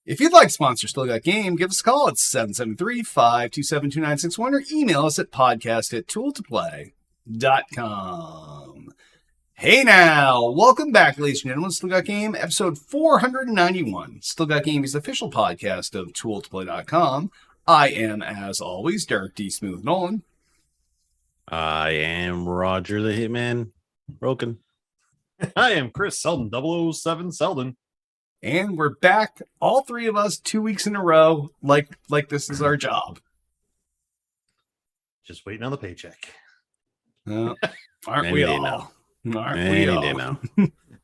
If you'd like to sponsor Still Got Game, give us a call at 773-527-2961 or email us at podcast@tooltoplay.com. Hey now, welcome back, ladies and gentlemen. Still Got Game, episode 491. Still Got Game is the official podcast of tooltoplay.com. I am, as always, Derek D. Smooth Nolan. I am Roger the Hitman Broken. I am Chris Selden, 007 Selden. And we're back, all three of us, 2 weeks in a row, like this is our job. Just waiting on the paycheck. Aren't Maybe we they all? know. Aren't Maybe we all? they know.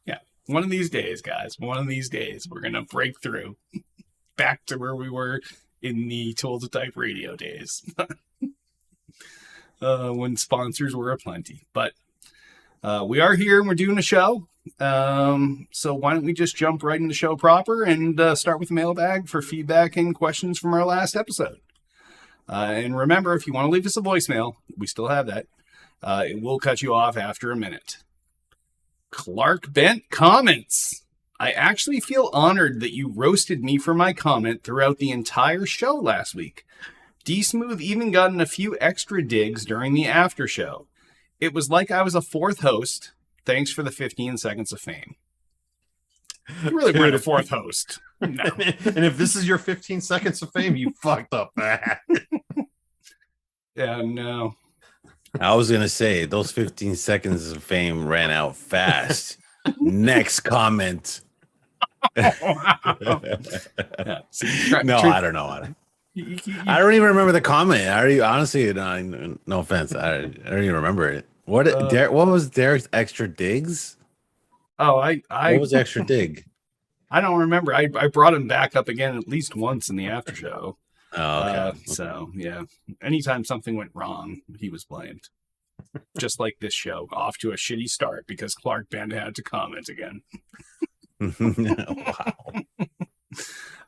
Yeah, one of these days, guys. One of these days, we're gonna break through back to where we were in the Tool to Type radio days, when sponsors were aplenty. But we are here and we're doing a show. So why don't we just jump right into the show proper and start with the mailbag for feedback and questions from our last episode. And remember, if you want to leave us a voicemail, we still have that. It will cut you off after a minute. Clark Bent comments. I actually feel honored that you roasted me for my comment throughout the entire show last week. D-Smooth even got in a few extra digs during the after show. It was like I was a fourth host. Thanks for the 15 seconds of fame. You really weren't a fourth host. No. And if this is your 15 seconds of fame, you fucked up bad. Yeah, no. I was going to say, those 15 seconds of fame ran out fast. Next comment. Yeah. No, I don't know. I don't even remember the comment. Honestly, no offense. I don't even remember it. What was Derek's extra digs? What was extra dig? I don't remember. I brought him back up again at least once in the after show. Oh, okay. So yeah, anytime something went wrong, he was blamed. Just like this show, off to a shitty start because Clark Band had to comment again. Wow.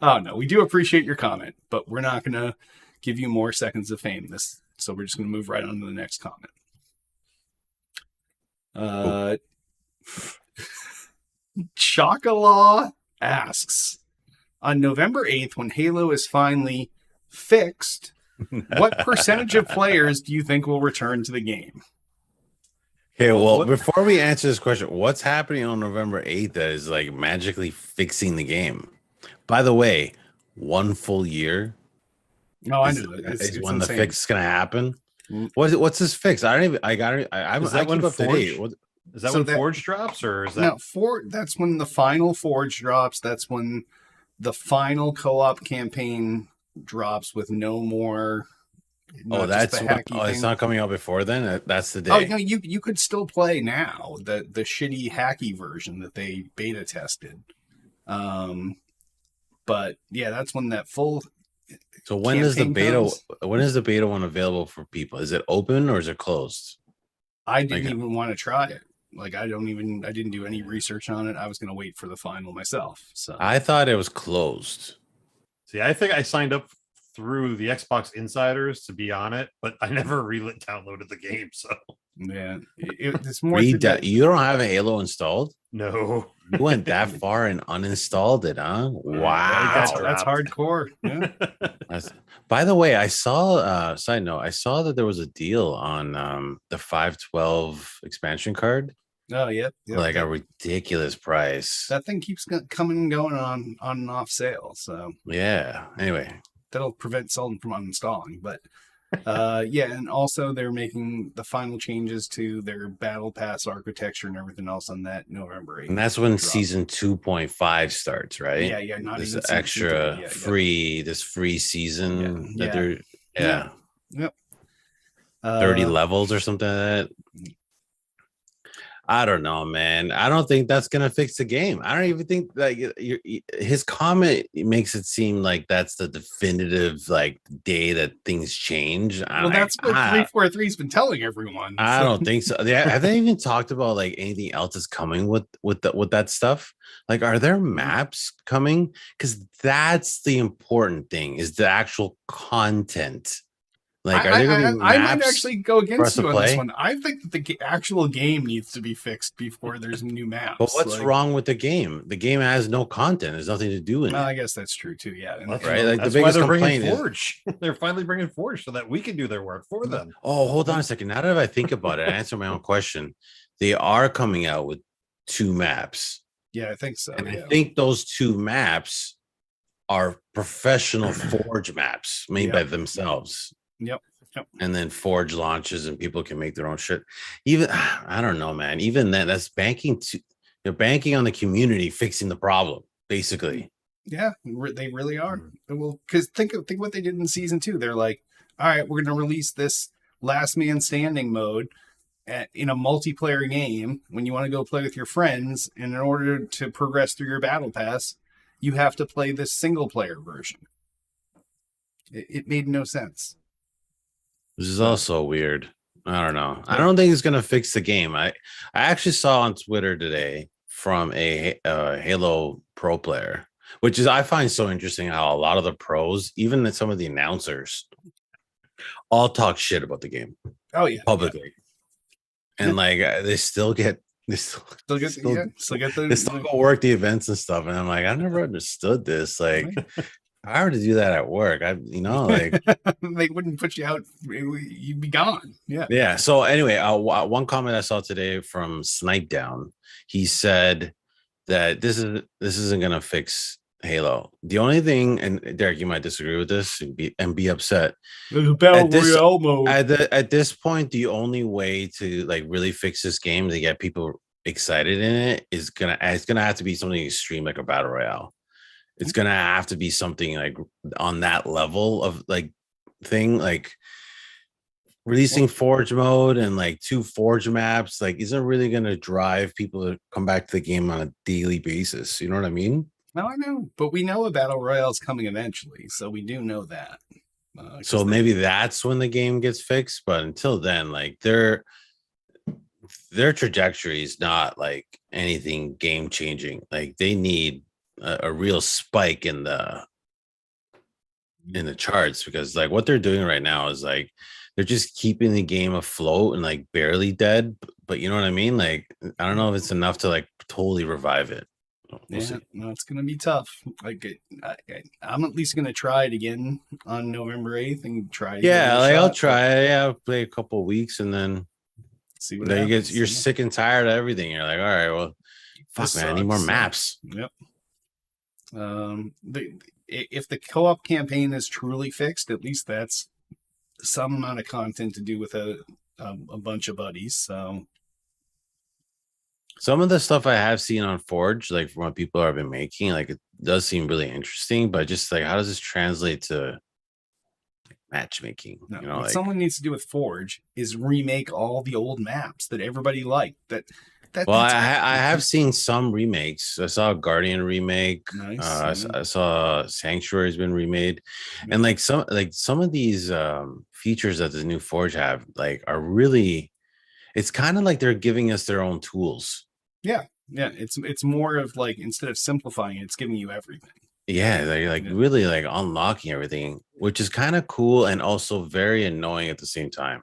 Oh no, we do appreciate your comment, but we're not going to give you more seconds of fame. So we're just going to move right on to the next comment. Chocolaw asks, on November 8th, when Halo is finally fixed, what percentage of players do you think will return to the game? Okay, well, before we answer this question, what's happening on November 8th that is like magically fixing the game? By the way, 1 full year. No, I knew that. Is it's when insane. the fix is gonna happen. What's this fix? I don't even. I got it. Is that when Forge? Is that when Forge drops, or is that no? That's when the final Forge drops. That's when the final co-op campaign drops with no more. It's not coming out before then. That's the day. Oh no, you could still play now the shitty hacky version that they beta tested. But yeah, that's when that full. So when is the beta? Comes. When is the beta one available for people? Is it open or is it closed? I didn't even want to try it. Like I didn't do any research on it. I was going to wait for the final myself. So I thought it was closed. See, I think I signed up through the Xbox Insiders to be on it, but I never downloaded the game. So yeah, it's more. You don't have a Halo installed? No. You went that far and uninstalled it, huh? Wow, that's hardcore. Yeah. By the way, I saw. Side note: I saw that there was a deal on the 512 expansion card. Oh, yep. Like a ridiculous price. That thing keeps coming and going on and off sale. So yeah. Anyway, that'll prevent Selden from uninstalling. But yeah, and also they're making the final changes to their battle pass architecture and everything else on that November 8th. And that's when season 2.5 starts, right? Yeah. Not this even extra this free season that they're Yep. 30 levels or something like that. I don't know, man. I don't think that's gonna fix the game. I don't even think like his comment makes it seem like that's the definitive like day that things change. Well, that's what 343's been telling everyone. I don't think so. Have they even talked about like anything else is coming with that stuff? Like, are there maps coming? Because that's the important thing, is the actual content Like, are there gonna be I might maps actually go for us against to you on this play? one. I think that the actual game needs to be fixed before there's new maps. But what's wrong with the game? The game has no content. There's nothing to do in Well, it. I guess that's true too. Yeah, That's, Right, like, the that's why biggest they're bringing complaint is- Forge. They're finally bringing Forge so that we can do their work for them. Oh, hold on a second. Now that I think about it, I answer my own question. They are coming out with 2 maps. yeah, I think so. And I Yeah. think those 2 maps are professional Forge maps made by themselves. Yep. And then Forge launches and people can make their own shit. Even I don't know, man. Even then, that's banking you're banking on the community fixing the problem, basically. Yeah, they really are. Well, because think what they did in season 2. They're like, all right, we're going to release this last man standing mode in a multiplayer game when you want to go play with your friends. And in order to progress through your battle pass, you have to play this single player version. It made no sense. This is also weird. I don't know. I don't think it's gonna fix the game. I actually saw on Twitter today from a Halo Pro player, which is I find so interesting how a lot of the pros, even some of the announcers, all talk shit about the game Oh yeah, publicly, and like they still get still get the they still go work the events and stuff, and I'm like, I never understood this. Like, if I were to do that at work, like they wouldn't put you out. You'd be gone. Yeah. Yeah. So anyway, one comment I saw today from Snipe Down, he said that this isn't gonna fix Halo. The only thing, and Derek, you might disagree with this and be upset. Battle Royale mode. At this point, the only way to like really fix this game to get people excited in it is gonna have to be something extreme like a battle royale. It's gonna have to be something like on that level of like thing, like releasing Forge mode and like 2 Forge maps. Like, isn't really gonna drive people to come back to the game on a daily basis. You know what I mean? No, I know, but we know a battle royale is coming eventually, so we do know that. So maybe that's when the game gets fixed. But until then, like their trajectory is not like anything game changing. Like they need a real spike in the charts, because like what they're doing right now is like they're just keeping the game afloat and like barely dead. But you know what I mean? Like I don't know if it's enough to like totally revive it. We'll see. No, it's gonna be tough. Like I'm at least gonna try it again on November 8th and try. Yeah, like I'll try. Yeah, I'll play a couple of weeks and then see what you're sick and tired of everything. You're like, all right, well, fuck, man, I need more maps. Yep. If the co-op campaign is truly fixed, at least that's some amount of content to do with a bunch of buddies. So some of the stuff I have seen on Forge, like from what people have been making, like it does seem really interesting, but just like how does this translate to matchmaking? No, you know, what like someone needs to do with Forge is remake all the old maps that everybody liked. Well, I have seen some remakes. I saw a Guardian remake. Nice. I saw Sanctuary has been remade, and like some of these features that the new Forge have like are really. It's kind of like they're giving us their own tools. Yeah. It's more of like instead of simplifying it, it's giving you everything. Yeah, they're like really like unlocking everything, which is kind of cool and also very annoying at the same time.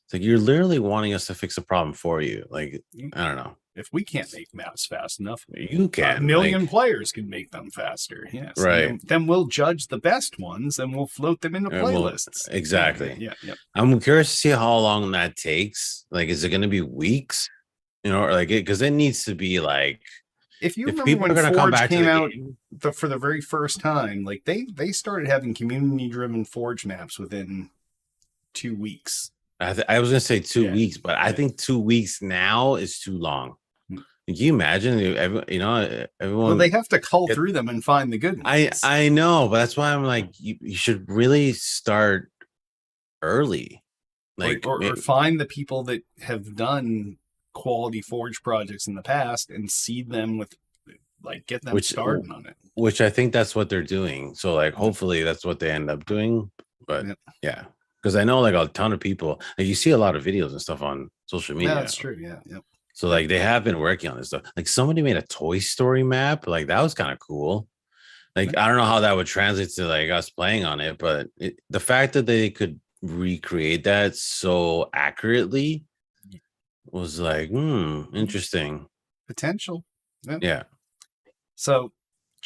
It's like you're literally wanting us to fix a problem for you. Like, I don't know. If we can't make maps fast enough, you can. A million players can make them faster. Yes. Right. Then we'll judge the best ones and we'll float them into playlists. Exactly. Yeah. I'm curious to see how long that takes. Like, is it going to be weeks? You know, or like because it needs to be like. If you remember when Forge came out for the very first time, like they started having community-driven Forge maps within 2 weeks. I was gonna say 2 weeks, but I think 2 weeks now is too long. Can you imagine? Everyone. Well, they have to cull through them and find the good ones. I know, but that's why I'm like, you should really start early, like or find the people that have done quality Forge projects in the past and seed them with, like, get them started on it. Which I think that's what they're doing. So like, hopefully that's what they end up doing. But yeah. Because I know like a ton of people, like you see a lot of videos and stuff on social media. Yeah, that's true. Yeah. So like they have been working on this stuff. Like somebody made a Toy Story map. Like that was kind of cool. Like I don't know how that would translate to like us playing on it, but the fact that they could recreate that so accurately was like, interesting. Potential. Yeah. So,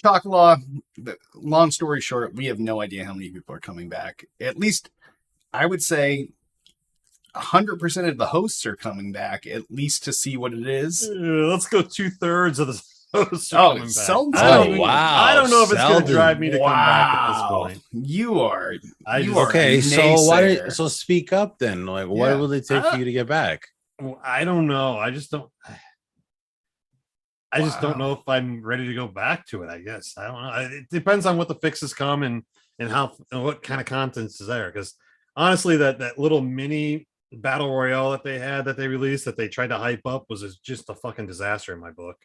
Chocolaw, long story short, we have no idea how many people are coming back. At least, I would say 100% of the hosts are coming back, at least to see what it is. Let's go 2/3 of the hosts are coming back. Selden's I don't know if it's going to drive me to come back at this point. You are. Okay, a so naysayer. so speak up then. Like, what will it take for you to get back? I don't know. I just don't know if I'm ready to go back to it. I guess I don't know. It depends on what the fixes come and how and what kind of content is there. Because honestly, that little mini battle royale that they released that they tried to hype up was just a fucking disaster in my book.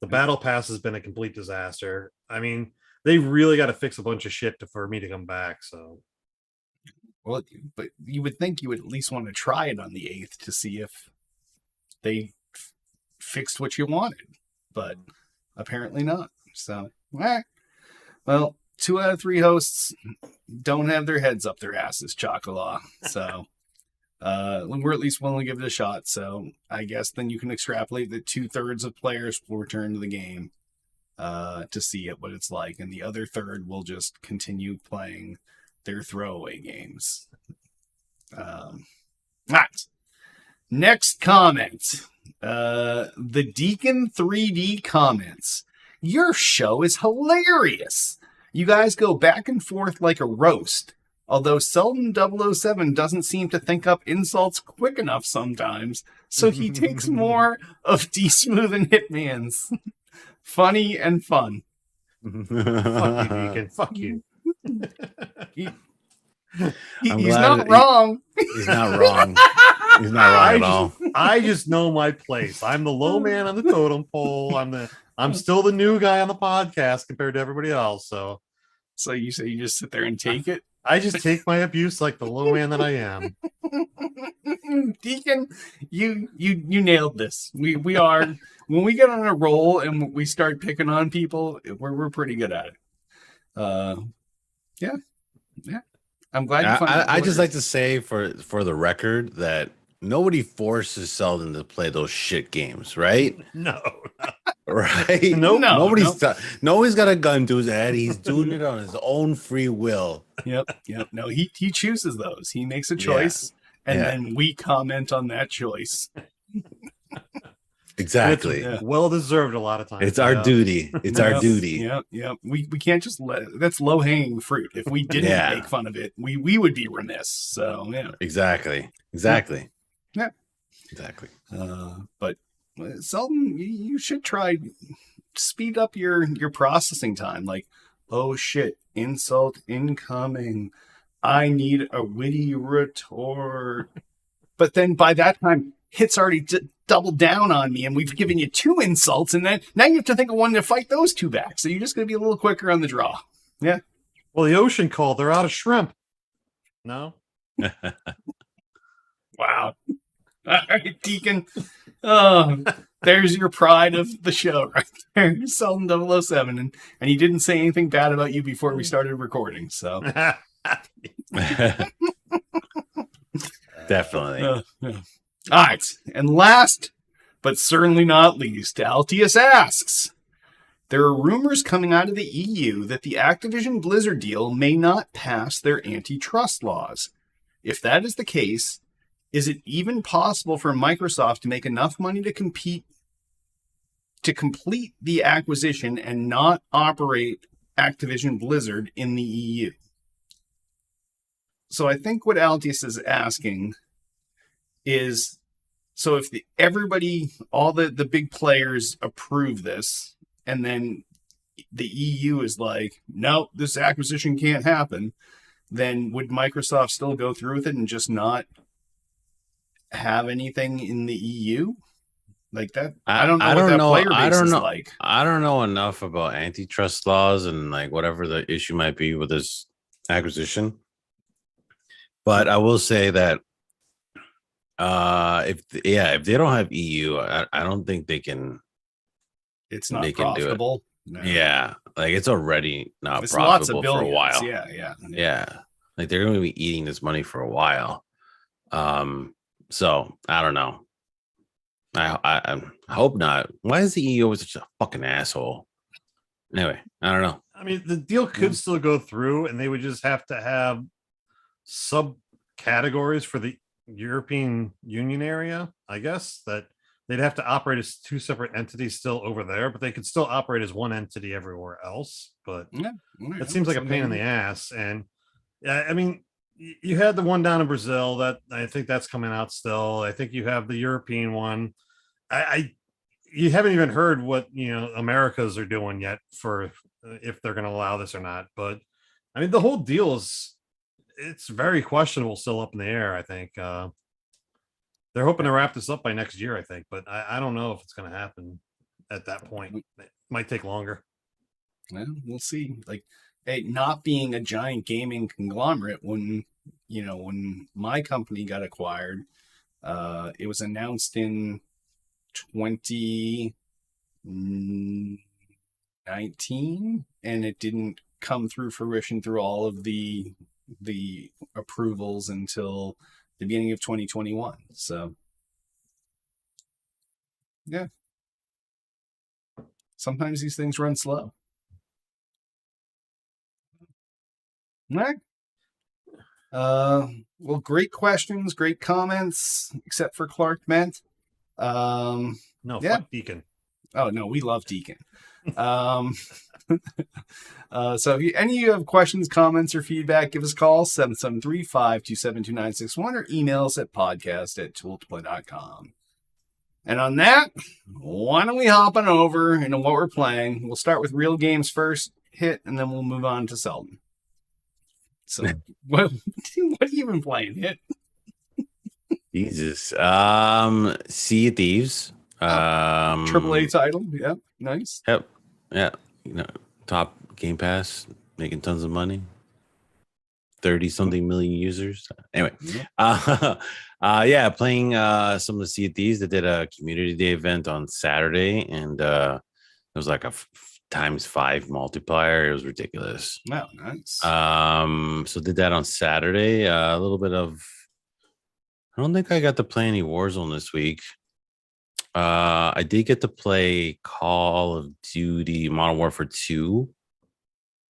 The battle pass has been a complete disaster. I mean, they really got to fix a bunch of shit for me to come back. So, well, but you would think you would at least want to try it on the 8th to see if they fixed what you wanted, but apparently not. So, well, 2 out of 3 hosts don't have their heads up their asses, Chocolaw. So, we're at least willing to give it a shot. So, I guess then you can extrapolate that 2/3 of players will return to the game to see what it's like, and the other third will just continue playing their throwaway games. Right. Next comment. The Deacon 3D comments. Your show is hilarious. You guys go back and forth like a roast. Although Selden 007 doesn't seem to think up insults quick enough sometimes, so he takes more of D-Smooth and Hitman's. Funny and fun. Fuck you, Deacon. Fuck you. He's not wrong. He's not wrong. He's not wrong at all. I just know my place. I'm the low man on the totem pole. I'm still the new guy on the podcast compared to everybody else. So you say you just sit there and take it? I just take my abuse like the low man that I am. Deacon, you nailed this. We are, when we get on a roll and we start picking on people, we're pretty good at it. Yeah. I'm glad you find I just like to say for the record that nobody forces Selden to play those shit games, right? No. Right? Nobody's got a gun to his head. He's doing it on his own free will. Yep. No, he chooses those. He makes a choice, and then we comment on that choice. Exactly. Well deserved a lot of times. It's our duty. It's our duty. Yep. We can't just that's low hanging fruit. If we didn't make fun of it, we would be remiss. So yeah. Exactly. Yeah. Exactly. But Selden, you should try speed up your processing time. Like, oh shit, insult incoming. I need a witty retort. But then by that time, Hit's already doubled down on me, and we've given you 2 insults, and then now you have to think of one to fight those 2 back. So you're just going to be a little quicker on the draw. Yeah. Well, the ocean called. They're out of shrimp. No. Wow. All right, Deacon. There's your pride of the show right there. Selden 007. And he didn't say anything bad about you before we started recording. So definitely. All right. And last, but certainly not least, Altius asks, there are rumors coming out of the EU that the Activision Blizzard deal may not pass their antitrust laws. If that is the case, is it even possible for Microsoft to make enough money to complete the acquisition and not operate Activision Blizzard in the EU? So I think what Altius is asking is, so if all the big players approve this, and then the EU is like, no, this acquisition can't happen, then would Microsoft still go through with it and just not have anything in the EU like that? I don't know what that player base is like. I don't know enough about antitrust laws and like whatever the issue might be with this acquisition. But I will say that if they don't have EU, I don't think they can. It's not profitable. No. Yeah, like it's already not it's profitable lots of billions. for a while. Yeah. Like they're going to be eating this money for a while. So I don't know. I hope not. Why is the EO such a fucking asshole? Anyway, I don't know. I mean, the deal could still go through, and they would just have to have subcategories for the European Union area, I guess, that they'd have to operate as two separate entities still over there, but they could still operate as one entity everywhere else. But it seems like a pain in the ass. And I mean, you had the one down in Brazil that I think that's coming out still. I think you have the European one. I you haven't even heard what Americas are doing yet for if they're going to allow this or not. But I mean, the whole deal it's very questionable, still up in the air. I think they're hoping to wrap this up by next year. I think, but I don't know if it's going to happen at that point. It might take longer. Well, we'll see. Like, hey, not being a giant gaming conglomerate, when my company got acquired, it was announced in 2019, and it didn't come through fruition through all of the approvals until the beginning of 2021. So yeah, sometimes these things run slow. All right. Well, great questions, great comments, except for Clark Ment. No, fuck Deacon. Oh no, we love Deacon. So if any of you have questions, comments, or feedback, give us a call, 773-527-2961, or email us at podcast@tooltoplay.com. And on that, why don't we hop on over into what we're playing? We'll start with real games first, Hit, and then we'll move on to Selden. So what have you been playing, Hit? Jesus. Sea of Thieves. AAA title. Yeah, nice. Yep. Yeah. Top Game Pass, making tons of money. 30-something million users. Anyway. Playing some of the Sea of Thieves. They did a community day event on Saturday, and it was like a x5 multiplier. It was ridiculous. Wow, nice. So did that on Saturday. A little bit of, I don't think I got to play any Warzone this week. I did get to play Call of Duty Modern Warfare 2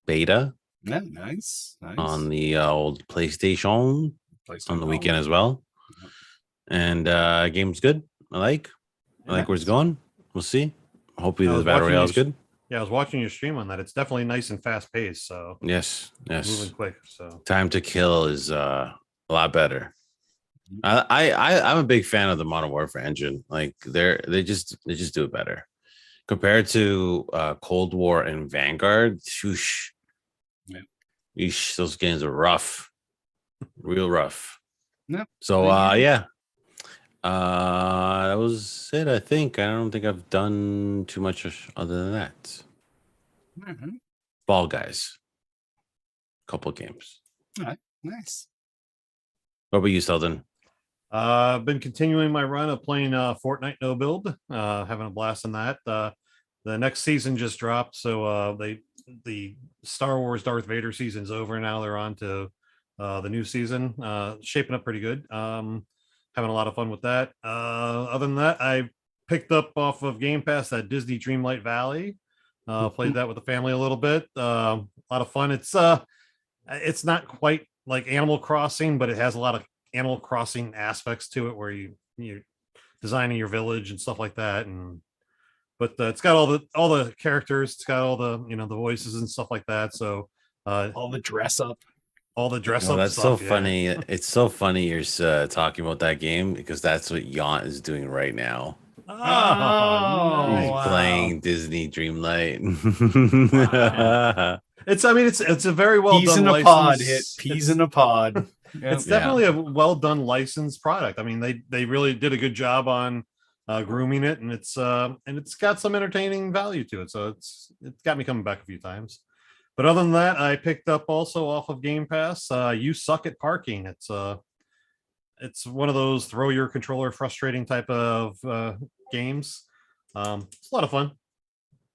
beta. Yeah, nice. On the old PlayStation on the weekend as well. And game's good. I like where it's going. We'll see. Hopefully the battle royale is good. Yeah, I was watching your stream on that. It's definitely nice and fast paced. So yes, moving quick. So time to kill is a lot better. I'm a big fan of the Modern Warfare engine. Like they just do it better compared to Cold War and Vanguard. Shoosh. Yeah. Eesh, those games are rough, real rough. Yep. So that was it. I think I don't think I've done too much other than that. Mm-hmm. Ball Guys, couple games. All right, nice. What about you, Selden? I've been continuing my run of playing Fortnite No Build, having a blast on that. The next season just dropped, so the Star Wars Darth Vader season's over now. They're on to the new season, shaping up pretty good. Having a lot of fun with that. Other than that, I picked up off of Game Pass that Disney Dreamlight Valley. Played that with the family a little bit. A lot of fun. It's not quite like Animal Crossing, but it has a lot of Animal Crossing aspects to it, where you're designing your village and stuff like that. But it's got all the characters. It's got all the the voices and stuff like that. So all the dress up. That's stuff, so funny. It's so funny you're talking about that game, because that's what Yaunt is doing right now. He's playing Disney Dreamlight. Wow. It's a very well done license. Pod hit. Peas in a pod. Yep. It's definitely a well done licensed product. I mean, they really did a good job on grooming it, and it's got some entertaining value to it. So it's got me coming back a few times. But other than that, I picked up also off of Game Pass. You Suck at Parking. It's one of those throw your controller frustrating type of games. It's a lot of fun.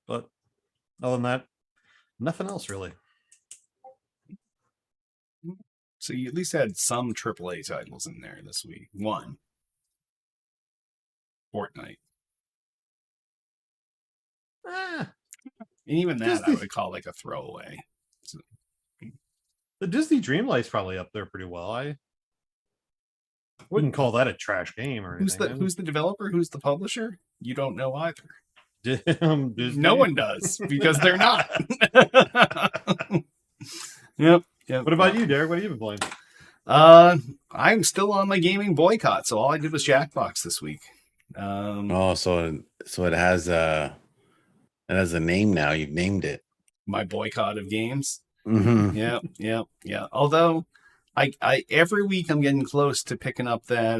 But other than that, nothing else really. So you at least had some AAA titles in there this week. One. Fortnite. Eh, And even that I Disney- would call like a throwaway. So, the Disney Dreamlight's probably up there pretty well. I wouldn't call that a trash game or anything. who's the developer? Who's the publisher? You don't know either. Disney? No one does because they're not. Yep. What about you, Derek? What have you been playing? I'm still on my gaming boycott, so all I did was Jackbox this week. So it has a name now. You've named it. My boycott of games. Mm-hmm. Yeah. Although I every week I'm getting close to picking up that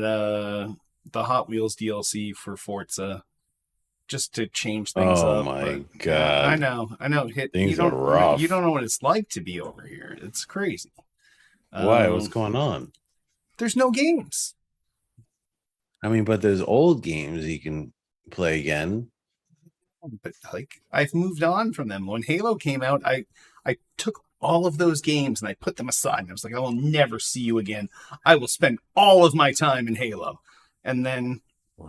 the Hot Wheels DLC for Forza just to change things up. Oh my but, god! I know. Things are rough. You don't know what it's like to be over here. It's crazy. Why? What's going on? There's no games. I mean, but there's old games you can play again. But like I've moved on from them. When Halo came out, I took all of those games and I put them aside. And I was like, I will never see you again. I will spend all of my time in Halo. And then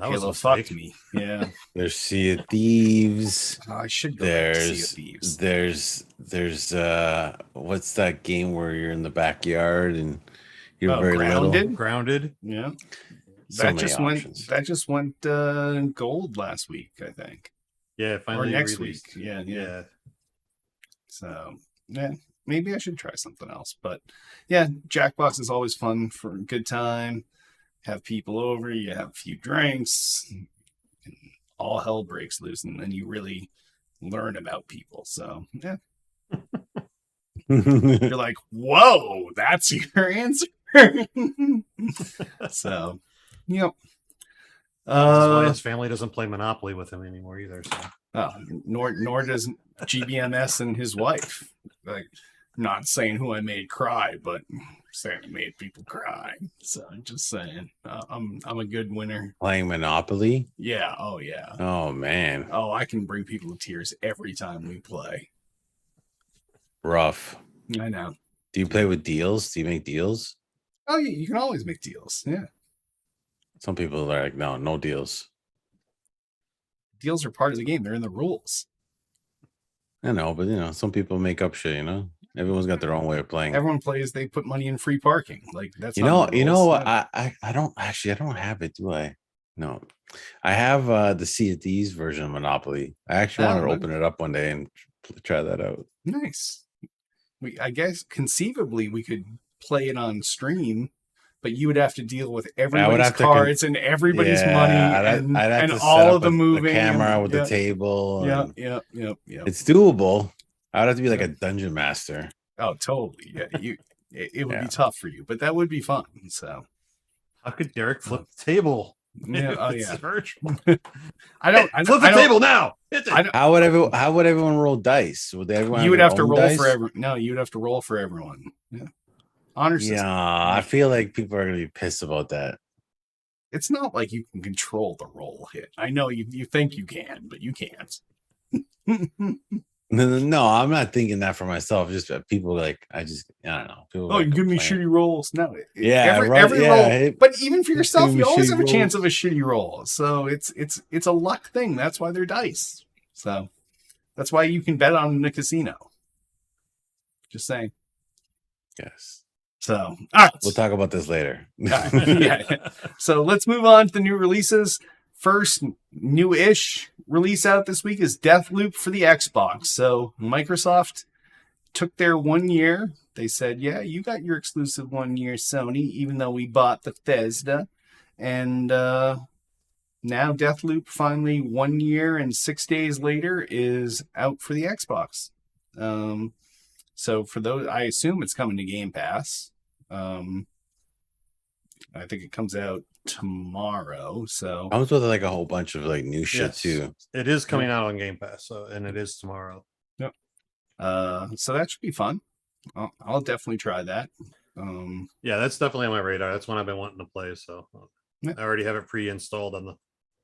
Halo fucked me. Yeah. There's Sea of Thieves. I should go back to Sea of Thieves. There's what's that game where you're in the backyard and you're very Grounded? little? Grounded. Yeah. So That many options. just went gold last week, I think. Yeah, Or finally next released. week. Yeah. So yeah, maybe I should try something else. But yeah, Jackbox is always fun for a good time. Have people over, you have a few drinks, and all hell breaks loose, and then you really learn about people. So yeah, you're like, whoa, that's your answer. So, yep. That's why his family doesn't play Monopoly with him anymore either. So. Nor does GBMS and his wife. Like, not saying who I made cry, but saying I made people cry. So I'm just saying, I'm a good winner. Playing Monopoly? Yeah. Oh yeah. Oh man. Oh, I can bring people to tears every time we play. Rough. I know. Do you play with deals? Do you make deals? Oh yeah, you can always make deals. Yeah. Some people are like, no deals. Deals are part of the game. They're in the rules. I know, but some people make up shit, Everyone's got their own way of playing. Everyone plays, they put money in free parking. Like that's You not in the rules. what? I don't have it, do I? No. I have the Sea of Thieves version of Monopoly. I actually want to open it up one day and try that out. Nice. I guess conceivably we could play it on stream, but you would have to deal with everybody's cards and everybody's money and all of the moving. The camera with the table. Yeah. It's doable. I would have to be like a dungeon master. Oh, totally. Yeah, it would be tough for you, but that would be fun. So, how could Derek flip the table? Yeah, virtual. I don't flip the table now. How would everyone roll dice? You would have to roll for everyone. No, you would have to roll for everyone. Yeah. Honor system. Yeah, I feel like people are gonna be pissed about that. It's not like you can control the roll hit. I know you think you can, but you can't. No, I'm not thinking that for myself. Just people I don't know. People you give me shitty rolls. No, every roll. But even for yourself, you always have a chance of a shitty roll. So it's a luck thing. That's why they're dice. So that's why you can bet on in a casino. Just saying. Yes. So all right, we'll talk about this later. Yeah. So let's move on to the new releases. First new-ish release out this week is Deathloop for the Xbox. So Microsoft took their 1 year. They said, yeah, you got your exclusive 1 year, Sony, even though we bought Bethesda. And now Deathloop finally 1 year and 6 days later is out for the Xbox. So for those, I assume it's coming to Game Pass. I think it comes out tomorrow. So I was with a whole bunch of new shit too. It is coming out on Game Pass, and it is tomorrow. Yep. So that should be fun. I'll definitely try that. Yeah, that's definitely on my radar. That's one I've been wanting to play. So I already have it pre-installed on the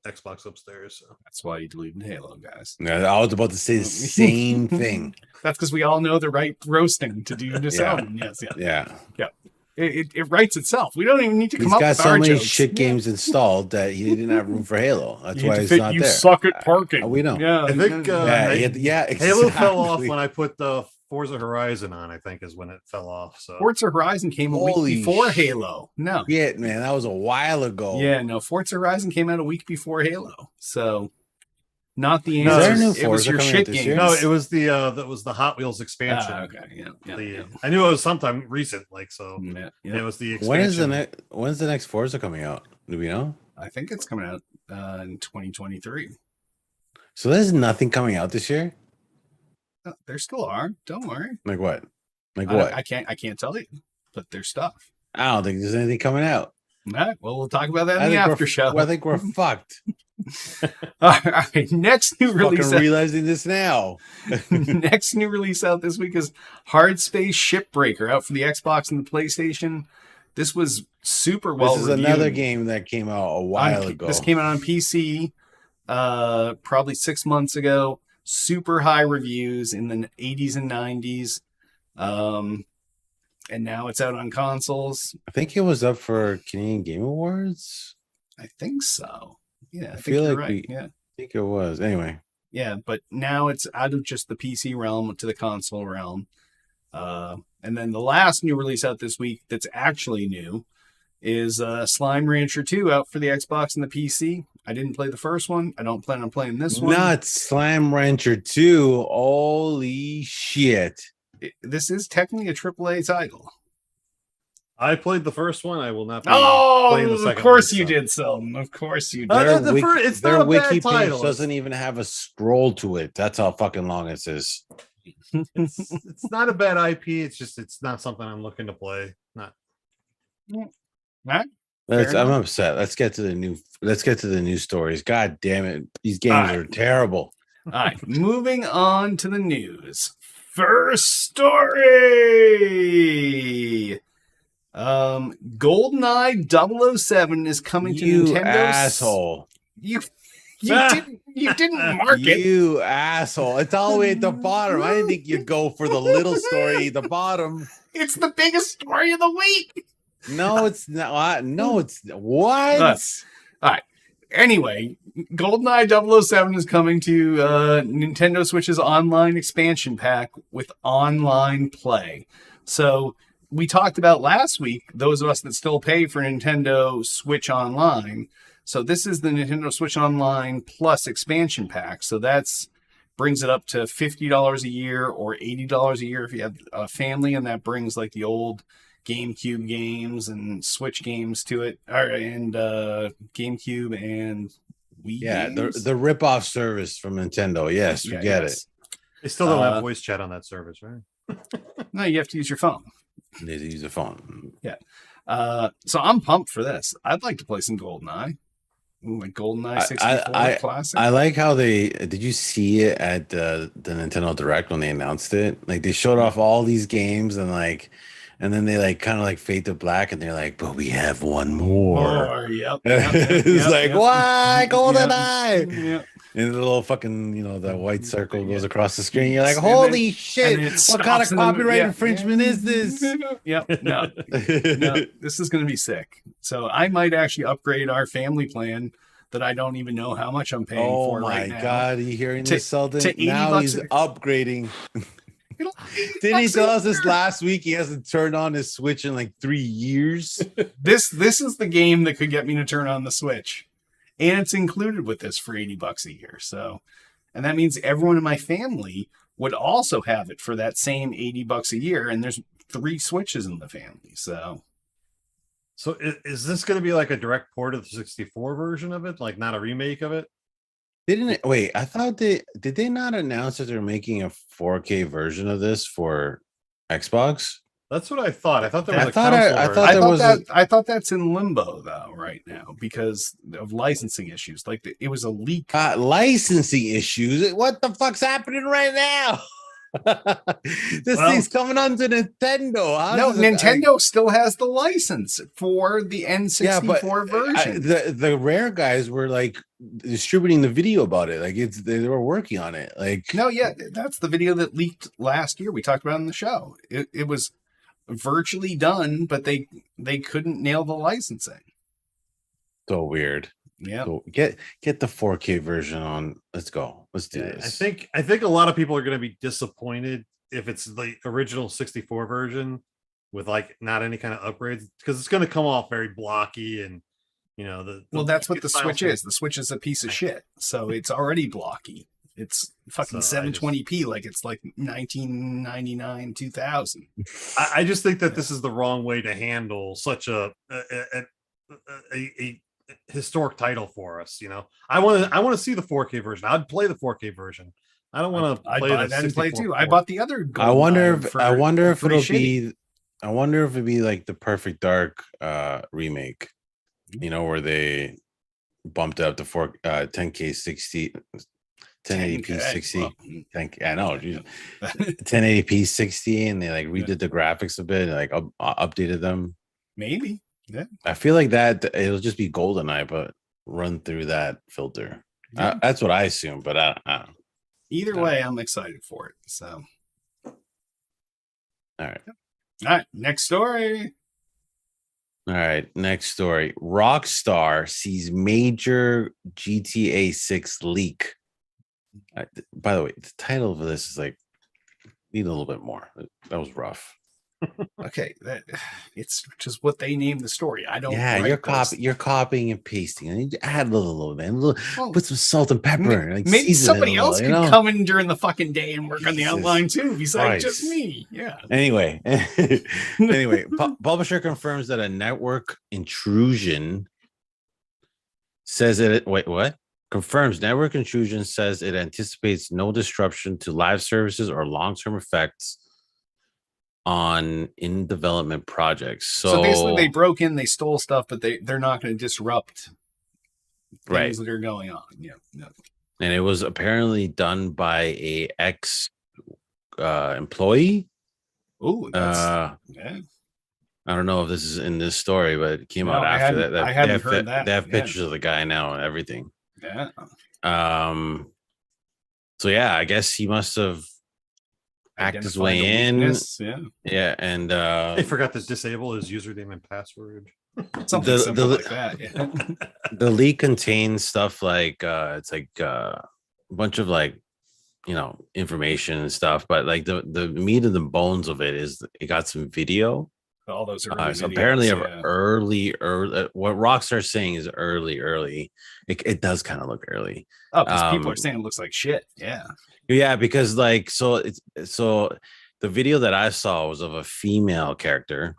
Xbox upstairs. So that's why you deleted Halo, guys. Yeah, I was about to say the same thing. That's because we all know the right roasting to do to Selden. Yes. Yeah. It writes itself. We don't even need to come He's up got with so our many jokes. shit games installed that he didn't have room for Halo. That's why it's not you there. suck at parking. We know. Yeah, I think Halo fell off exactly. when I put the Forza Horizon on. I think is when it fell off. So Forza Horizon came a week Holy before Halo. No, Shit, man, that was a while ago. yeah, no. Forza Horizon came out a week before Halo, so not the No, answer. is there a new It was Forza your coming out shit this games. year? no, it was the Hot Wheels expansion. Okay, yeah. I knew it was sometime recent, like so. Yeah. It was the expansion. When's the next Forza coming out? Do we know? I think it's coming out in 2023. So there's nothing coming out this year? There still are. Don't worry. Like what? Like what? I can't tell you, but there's stuff. I don't think there's anything coming out. All right. Well, we'll talk about that in the after show. I think we're fucked. All right. Next new release. Fucking realizing this now. Next new release out this week is Hard Space Shipbreaker, out for the Xbox and the PlayStation. This was super well This is reviewed. another game that came out a while ago. This came out on PC probably 6 months ago. Super high reviews in the 80s and 90s. And now it's out on consoles. I think it was up for Canadian Game Awards. I think so. Yeah, I think feel you're like right. Yeah. I think it was. Anyway. Yeah, but now it's out of just the PC realm to the console realm. And then the last new release out this week that's actually new is Slime Rancher 2 out for the Xbox and the PC. I didn't play the first one. I don't plan on playing this one. Not Slime Rancher 2. Holy shit. This is technically a AAA title. I played the first one. I will not be playing the second of course one, you so. did, Selden. Of course you did. It's their not a wiki bad title. page doesn't even have a scroll to it. That's how fucking long it is. It's not a bad IP. It's just it's not something I'm looking to play. Not. Right? I'm upset. Let's get to the new stories. God damn it. These games are terrible. All right, moving on to the news. First story. GoldenEye 007 is coming to You Nintendo. asshole. You didn't mark it. You asshole. It's all the way at the bottom. I didn't think you'd go for the little story at the bottom. It's the biggest story of the week. No, it's not. No, it's what? All right. Anyway, GoldenEye 007 is coming to Nintendo Switch's online expansion pack with online play. So we talked about last week, those of us that still pay for Nintendo Switch Online. So this is the Nintendo Switch Online Plus expansion pack. So that's brings it up to $50 a year or $80 a year if you have a family, and that brings like the old GameCube games and Switch games to it, and GameCube and Wii games. the rip-off service from Nintendo. Yes, we get it. They still don't have voice chat on that service, right? No, you have to use your phone. They use a phone. Yeah. So I'm pumped for this. I'd like to play some GoldenEye. Ooh, like GoldenEye 64 Classic. I like how did you see it at the Nintendo Direct when they announced it? Like they showed off all these games and then they like kind of like fade to black and they're like, but we have one more. Yep. It's like, why GoldenEye? Yep. And the little fucking, the white circle goes across the screen. You're like, holy shit! What kind of copyright infringement is this? Yep. No, this is going to be sick. So I might actually upgrade our family plan that I don't even know how much I'm paying for right now. Oh my God, are you hearing this, Selden? to $80 Now he's upgrading. Didn't he tell us this last week? He hasn't turned on his Switch in like 3 years. This is the game that could get me to turn on the Switch. And it's included with this for $80 a year. So, and that means everyone in my family would also have it for that same $80 a year. And there's 3 Switches in the family. So is this going to be like a direct port of the 64 version of it? Like not a remake of it? Wait, I thought did they not announce that they're making a 4K version of this for Xbox? That's what I thought. I thought there was I thought that's in limbo though right now because of licensing issues. Like it was a leak. Licensing issues. What the fuck's happening right now? This thing's coming onto Nintendo. Nintendo still has the license for the N64 version. The Rare guys were like distributing the video about it. Like they were working on it. Like that's the video that leaked last year. We talked about it in the show. It was virtually done, but they couldn't nail the licensing. So weird. Yeah. So get the 4K version on. Let's go. Let's do this. I think a lot of people are going to be disappointed if it's the original 64 version with like not any kind of upgrades, because it's going to come off very blocky and well, that's what the Switch is. The Switch is a piece of shit, so it's already blocky. It's fucking 720p, like it's like 1999, 2000. I just think that this is the wrong way to handle such a historic title for us. I want to see the 4K version. I'd play the 4K version. I don't want to play that and play too. I bought the other. I wonder if it'll be. I wonder if it'd be like the Perfect Dark remake. Where they bumped up to 10K 60, 1080p 60. Well, I know, 1080p 60, and they like redid the graphics a bit, and like updated them. Maybe, yeah. I feel like that it'll just be GoldenEye, but run through that filter. Yeah. That's what I assume, but I don't know. Either way, I'm excited for it. So, all right. Next story. All right, next story. Rockstar sees major GTA 6 leak. By the way, the title of this is like, need a little bit more. That was rough. Okay, it's just what they named the story. I don't. Yeah, you're copying and pasting, and you add a little bit, put some salt and pepper. Maybe somebody else could come in during the fucking day and work on the outline too, besides just me. Yeah. Anyway, publisher confirms that a network intrusion says it. Wait, what? Confirms network intrusion says it anticipates no disruption to live services or long-term effects on in development projects. So basically they broke in, they stole stuff, but they're not going to disrupt things that are going on. Yeah. And it was apparently done by a ex employee. Oh, I don't know if this is in this story, but it came out after that. I hadn't heard that. They have pictures of the guy now and everything. Yeah. So yeah, I guess he must have hacked his way in. Yeah, and they forgot to disable his username and password. Something simple like that. Yeah. The leak contains stuff like it's like a bunch of like information and stuff, but like the meat and the bones of it is it got some video. All those are so apparently early. What Rockstar's saying is early. It does kind of look early. Oh, because people are saying it looks like shit. Yeah, because like so the video that I saw was of a female character,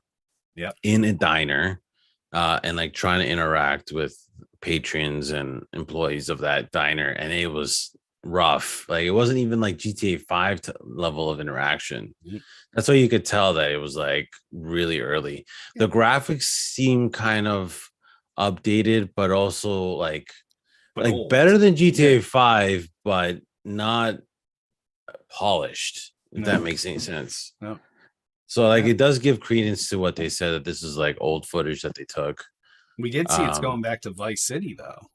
in a diner, and like trying to interact with patrons and employees of that diner, and it was rough. Like it wasn't even like GTA 5 level of interaction. That's why you could tell that it was like really early. The graphics seem kind of updated, but also like old. Better than GTA 5, but not polished, if that makes any sense. No. So like it does give credence to what they said, that this is like old footage that they took. We did see it's going back to Vice City though.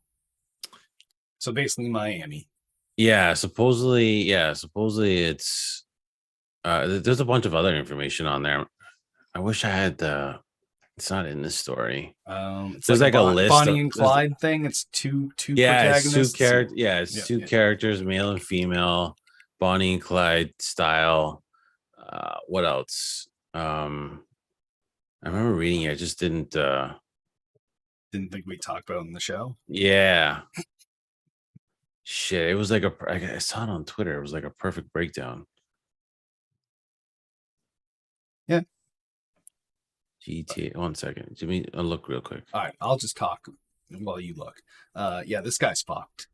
So basically Miami. Yeah, supposedly it's there's a bunch of other information on there. I wish I had it's not in this story. There's like a list Bonnie and Clyde thing. It's two protagonists. It's two characters, male and female, Bonnie and Clyde style. What else? I remember reading it. I just didn't think we talked about it in the show. Yeah. Shit, it was like I saw it on Twitter. It was like a perfect breakdown. Yeah. GTA. 1 second. Jimmy, I'll look real quick. All right, I'll just talk while you look. This guy's fucked.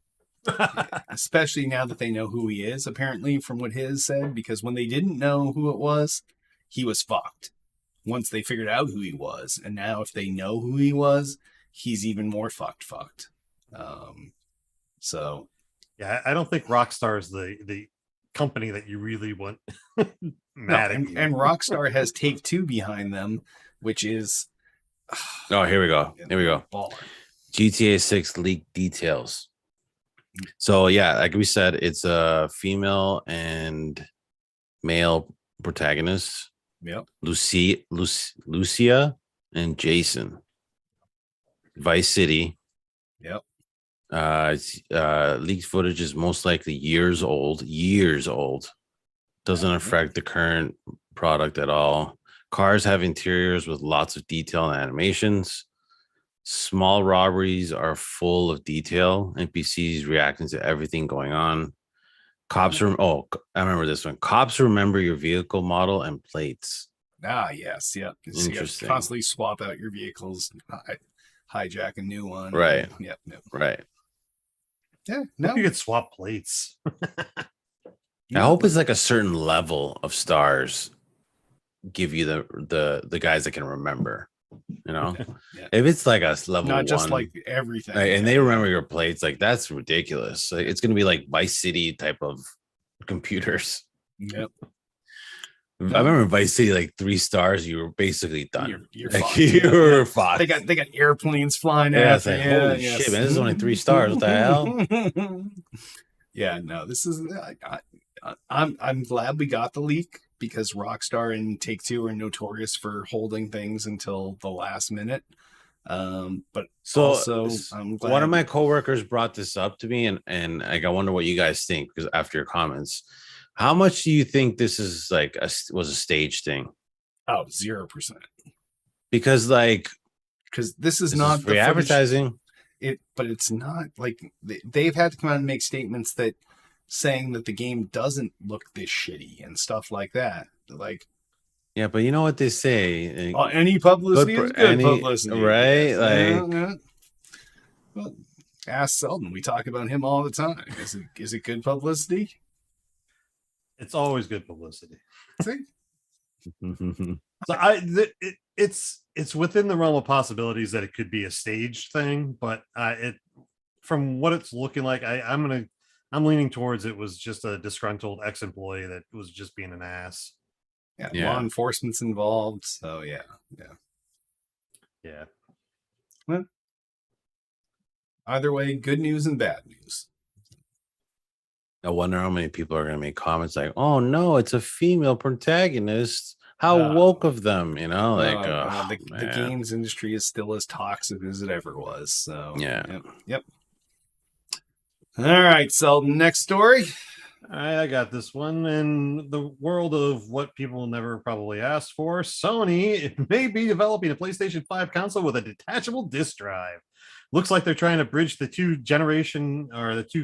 Especially now that they know who he is, apparently, from what his said, because when they didn't know who it was, he was fucked. Once they figured out who he was, and now if they know who he was, he's even more fucked. So yeah, I don't think Rockstar is the company that you really want mad at you. And Rockstar has Take-Two behind them, which is here we go. Baller. GTA 6 leak details. So yeah, like we said, it's a female and male protagonist. Yep. Lucia, and Jason. Vice City. Yep. Leaked footage is most likely years old. Doesn't affect the current product at all. Cars have interiors with lots of detail and animations. Small robberies are full of detail. NPCs reacting to everything going on. I remember this one. Cops remember your vehicle model and plates. Ah, yes. Yep. So you have to constantly swap out your vehicles, hijack a new one. Right. Yep. Yep. Right. Yeah. No. You could swap plates. I hope it's like a certain level of stars give you the guys that can remember. Yeah. If it's like a level not just 1, like everything, and they remember your plates, like that's ridiculous. Like, it's gonna be like Vice City type of computers. Yep. I remember Vice City, like 3 stars, you were basically done. You're like, fucked. You're fucked. They got airplanes flying at. It's like, holy shit, man! This is only 3 stars. What the hell? Yeah, no, this is. I'm glad we got the leak, because Rockstar and Take-Two are notorious for holding things until the last minute. But also, I'm glad one of my coworkers brought this up to me, and like, I wonder what you guys think, because after your comments, how much do you think this is like was a stage thing? Oh, 0%. Because this is not free advertising. But it's not like they've had to come out and make statements that saying that the game doesn't look this shitty and stuff like that. Like, yeah, but you know what they say? Any publicity is good publicity, right? Yes. Like, well, ask Selden. We talk about him all the time. Is it good publicity? It's always good publicity. See? So it's within the realm of possibilities that it could be a staged thing, but from what it's looking like, I'm leaning towards it was just a disgruntled ex-employee that was just being an ass. Yeah. Law enforcement's involved, so yeah. Well, either way, good news and bad news. I wonder how many people are going to make comments like, "Oh no, it's a female protagonist. How woke of them," the games industry is still as toxic as it ever was. So yep. All right, Selden, next story. All right, I got this one. In the world of what people never probably asked for, Sony may be developing a PlayStation 5 console with a detachable disc drive. Looks like they're trying to bridge the two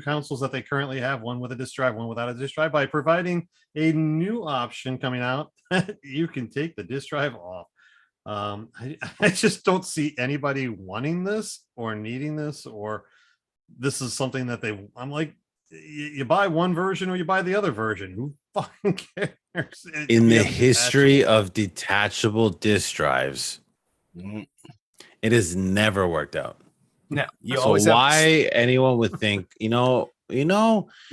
consoles that they currently have, one with a disc drive, one without a disc drive, by providing a new option coming out. You can take the disc drive off. I just don't see anybody wanting this or needing this, or this is something that I'm like, you buy one version or you buy the other version. Who fucking cares? In the history of detachable disc drives, it has never worked out. No, anyone would think, you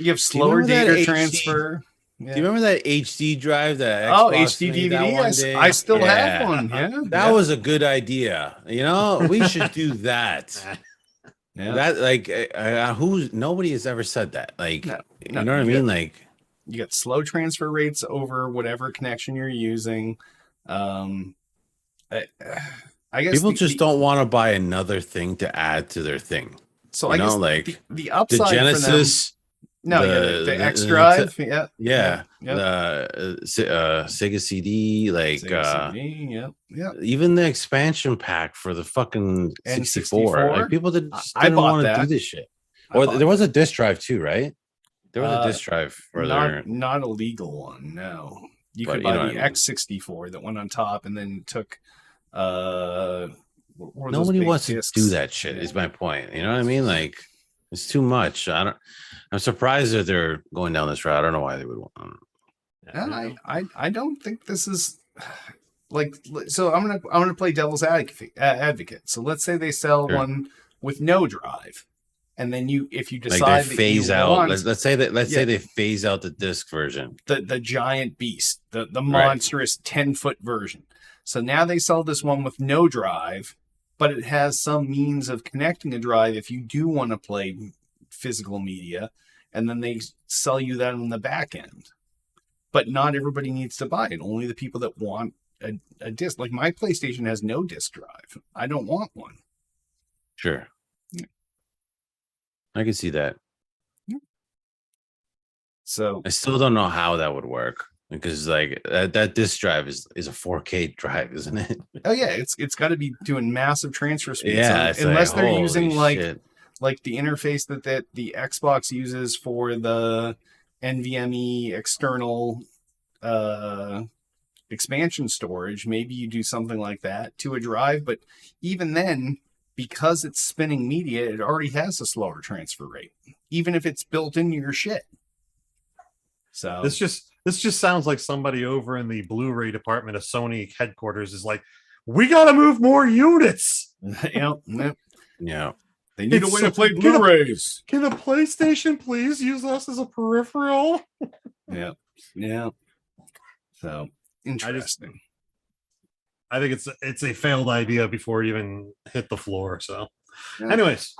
have slower data transfer. Yeah. Do you remember that HD drive that HD DVD? I still have one. Yeah, that was a good idea. We should do that. That nobody has ever said that. Like, you know what I mean? Like, you get slow transfer rates over whatever connection you're using. I guess people just don't want to buy another thing to add to their thing. So I guess the upside the Genesis. For them, the X drive, the Sega CD, even the expansion pack for the fucking 64. Like, people didn't want to do this shit. Or there was a disc drive too, right? There was a disc drive for not a legal one. No, you could buy the X64 that went on top, and then took. Nobody wants to do that shit. Is my point. You know what I mean? Like, it's too much. I'm surprised that they're going down this route. I don't know why they would want. I don't think this is like. So I'm gonna play devil's advocate. So let's say they sell one with no drive, and then if you decide they phase out. Let's say they phase out the disc version, the giant beast, the monstrous 10-foot version. So now they sell this one with no drive, but it has some means of connecting a drive if you do want to play physical media, and then they sell you that on the back end. but not everybody needs to buy it. Only the people that want a disc. Like my PlayStation has no disc drive. I don't want one. Sure. Yeah. I can see that. So I still don't know how that would work because like that disc drive is a 4K drive, isn't it? oh yeah, it's got to be doing massive transfer speeds. Yeah, So unless like, they're using shit. like the interface that the Xbox uses for the NVMe external expansion storage, maybe you do something like that to a drive. But even then, because it's spinning media, it already has a slower transfer rate, even if it's built into your shit. So This just sounds like somebody over in the Blu-ray department of Sony headquarters is like, we got to move more units. yeah, they need a It's way to so- play Blu-rays. Can the PlayStation please use us as a peripheral? Yeah. So interesting. I think it's a failed idea before it even hit the floor. So, Yeah. anyways,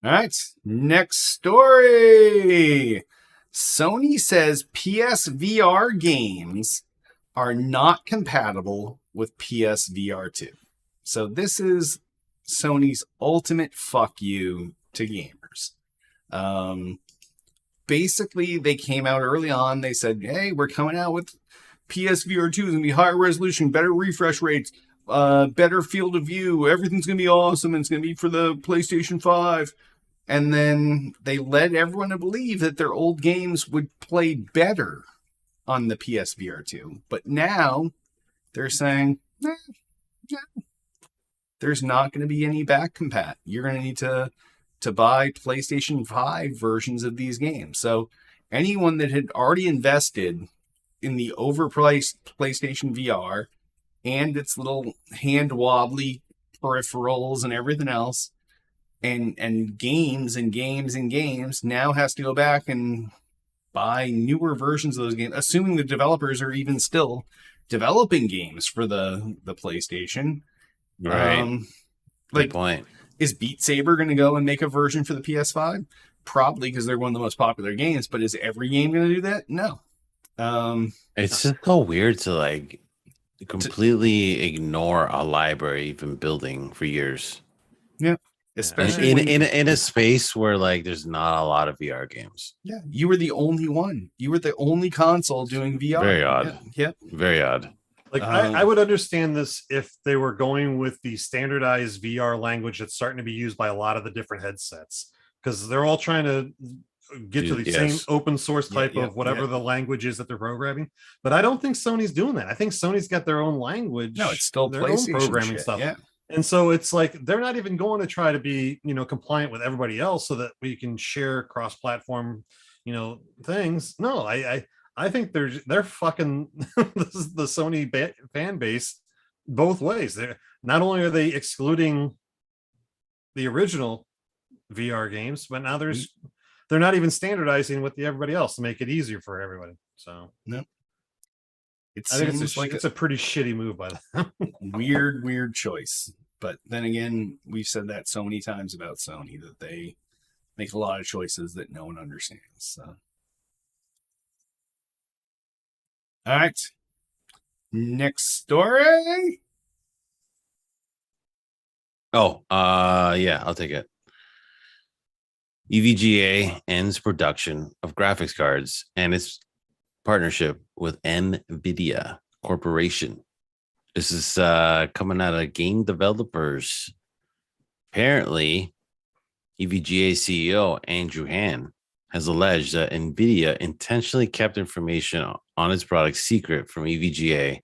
All right, next story. Sony says PSVR games are not compatible with PSVR 2. So this is Sony's ultimate fuck you to gamers. Basically, they came out early on. They said, hey, we're coming out with PSVR 2. It's going to be higher resolution, better refresh rates, better field of view. Everything's going to be awesome. And it's going to be for the PlayStation 5. And then they led everyone to believe that their old games would play better on the PSVR 2. But now they're saying, there's not going to be any back compat. You're going to need to buy PlayStation 5 versions of these games. So anyone that had already invested in the overpriced PlayStation VR and its little hand wobbly peripherals and everything else, and games now has to go back and buy newer versions of those games, assuming the developers are even still developing games for the PlayStation. Right. Good point. Is Beat Saber going to go and make a version for the PS5? Probably, because they're one of the most popular games. But is every game going to do that? No. It's just so weird to like completely ignore a library you've been building for years. Yeah. Especially in a space where like there's not a lot of VR games. Yeah, you were the only one. You were the only console doing VR. Very odd. Yep. Very odd. like I would understand this if they were going with the standardized VR language that's starting to be used by a lot of the different headsets, because they're all trying to get to the same open source type of whatever the language is that they're programming. But I don't think Sony's doing that. I think Sony's got their own language. No, it's still their PlayStation own programming shit, stuff. Yeah. And so it's like they're not even going to try to be, compliant with everybody else so that we can share cross-platform, things. No, I think they're fucking this is the Sony fan base both ways. They're not only are they excluding the original VR games, but now they're not even standardizing with everybody else to make it easier for everybody. So no. I think it's a pretty shitty move by them. weird choice. But then again, we've said that so many times about Sony that they make a lot of choices that no one understands. So. All right. Next story. Oh, yeah, I'll take it. EVGA ends production of graphics cards and its partnership with NVIDIA Corporation. This is coming out of game developers. Apparently, EVGA CEO Andrew Han has alleged that NVIDIA intentionally kept information on its products secret from EVGA,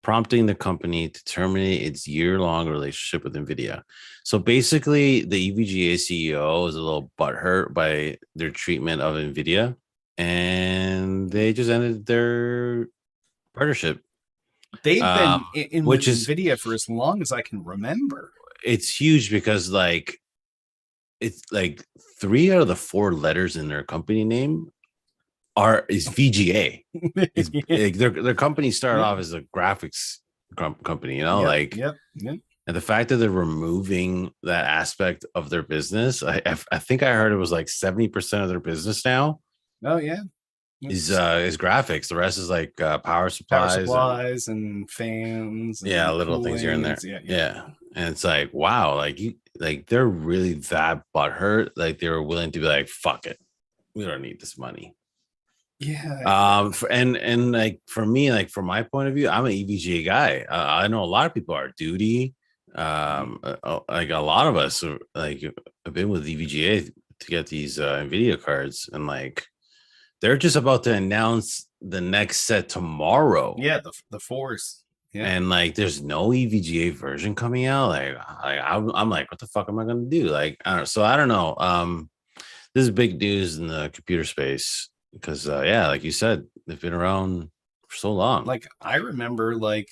prompting the company to terminate its year-long relationship with NVIDIA. So basically, the EVGA CEO is a little butthurt by their treatment of NVIDIA, and they just ended their partnership. They've been in with NVIDIA for as long as I can remember. It's huge because it's like 3 out of the 4 letters in their company name is VGA. Their company started off as a graphics company, Yep. And the fact that they're removing that aspect of their business, I think I heard it was like 70% of their business now. Oh yeah. is graphics. The rest is like power Power supplies, supplies and fans. And little things here and there. Yeah. And it's like, wow, like they're really that butthurt. Like they were willing to be like, fuck it, we don't need this money. Yeah. And like for me, like from my point of view, I'm an EVGA guy. I know a lot of people are duty. Like a lot of us are, like have been with EVGA to get these Nvidia cards, and like they're just about to announce the next set tomorrow. Yeah, the Force. Yeah. And like there's no EVGA version coming out. I'm like, what the fuck am I gonna do? Like, I don't know. This is big news in the computer space because like you said, they've been around for so long. Like I remember like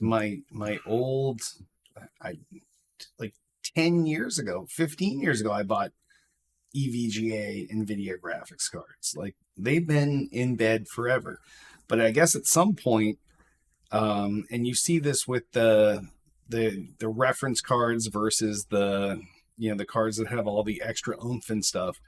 my old, like 10 years ago, 15 years ago, I bought EVGA NVIDIA graphics cards. Like they've been in bed forever. But I guess at some point, and you see this with the reference cards versus the cards that have all the extra oomph and stuff.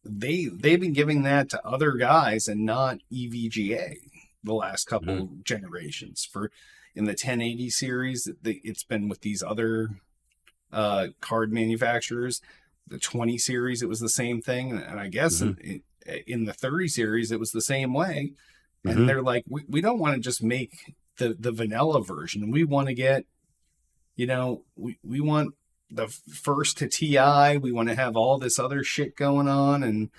They've been giving that to other guys and not EVGA the last couple generations. For in the 1080 series, it's been with these other card manufacturers. The 20 series, it was the same thing, and I guess in the 30 series, it was the same way. And they're like, we don't want to just make the vanilla version. We want to get, we want the first to TI. We want to have all this other shit going on, and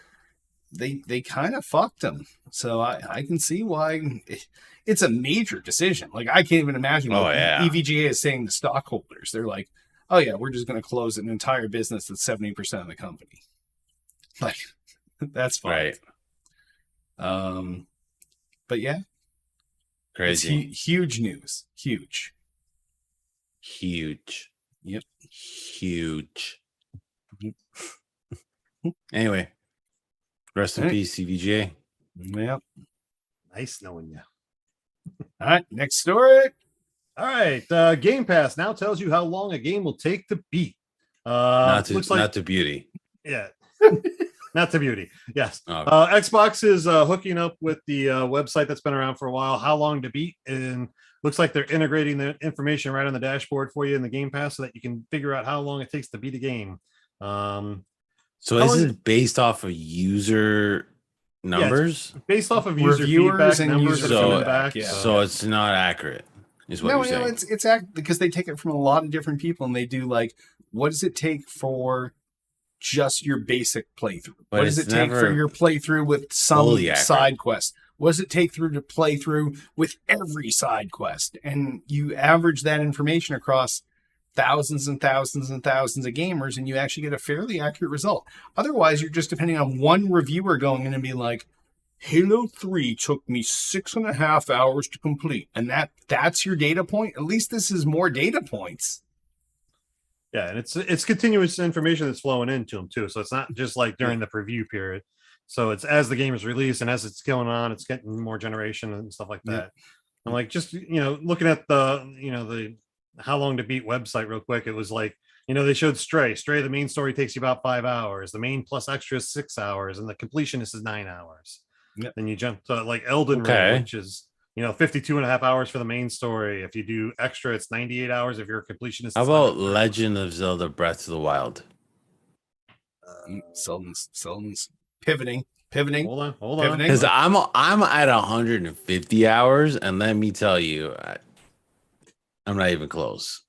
they kind of fucked them. So I can see why it's a major decision. Like I can't even imagine what EVGA is saying to stockholders. They're like, oh yeah, we're just going to close an entire business that's 70% of the company. Like that's fine. Right. But yeah, crazy, huge news, huge. Yep, huge. Anyway, rest in peace, CVGA. Yep. Nice knowing you. All right, next story. All right, Game Pass now tells you how long a game will take to beat. Not to beauty. Yeah. Not to beauty. Yes. Oh. Xbox is hooking up with the website that's been around for a while, How Long to Beat, and looks like they're integrating the information right on the dashboard for you in the Game Pass so that you can figure out how long it takes to beat a game. So is it based off of user numbers? Yeah, based off of user reviewers feedback, and numbers user feedback. feedback. So it's not accurate, is what you're saying. It's because they take it from a lot of different people, and they do like, what does it take for just your basic playthrough? What does it take for your playthrough with some side quest? What does it take to play through with every side quest? And you average that information across thousands and thousands and thousands of gamers, and you actually get a fairly accurate result. Otherwise, you're just depending on one reviewer going in and being like, Halo 3 took me 6.5 hours to complete. And that's your data point. At least this is more data points. Yeah, and it's continuous information that's flowing into them too. So it's not just like during the preview period. So it's as the game is released and as it's going on, it's getting more generation and stuff like that. Yeah. I'm like, just looking at the How Long to Beat website real quick. It was like, they showed Stray. Stray, the main story takes you about 5 hours. The main plus extra is 6 hours, and the completionist is 9 hours. Yep. Then you jump to like Elden Ring, which is 52.5 hours for the main story. If you do extra, it's 98 hours. If you're a completionist, how about Legend of Zelda: Breath of the Wild? Selden's pivoting. Hold on. Because I'm at 150 hours, and let me tell you, I'm not even close.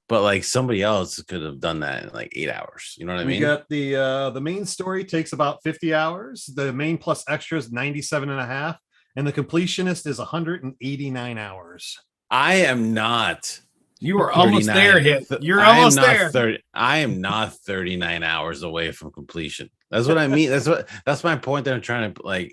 But like somebody else could have done that in like 8 hours. You know what I mean? We got the main story takes about 50 hours. The main plus extra is 97.5. And the completionist is 189 hours. I am not. You are almost there, Hit. You're almost there. I am not 39 hours away from completion. That's what I mean. That's my point that I'm trying to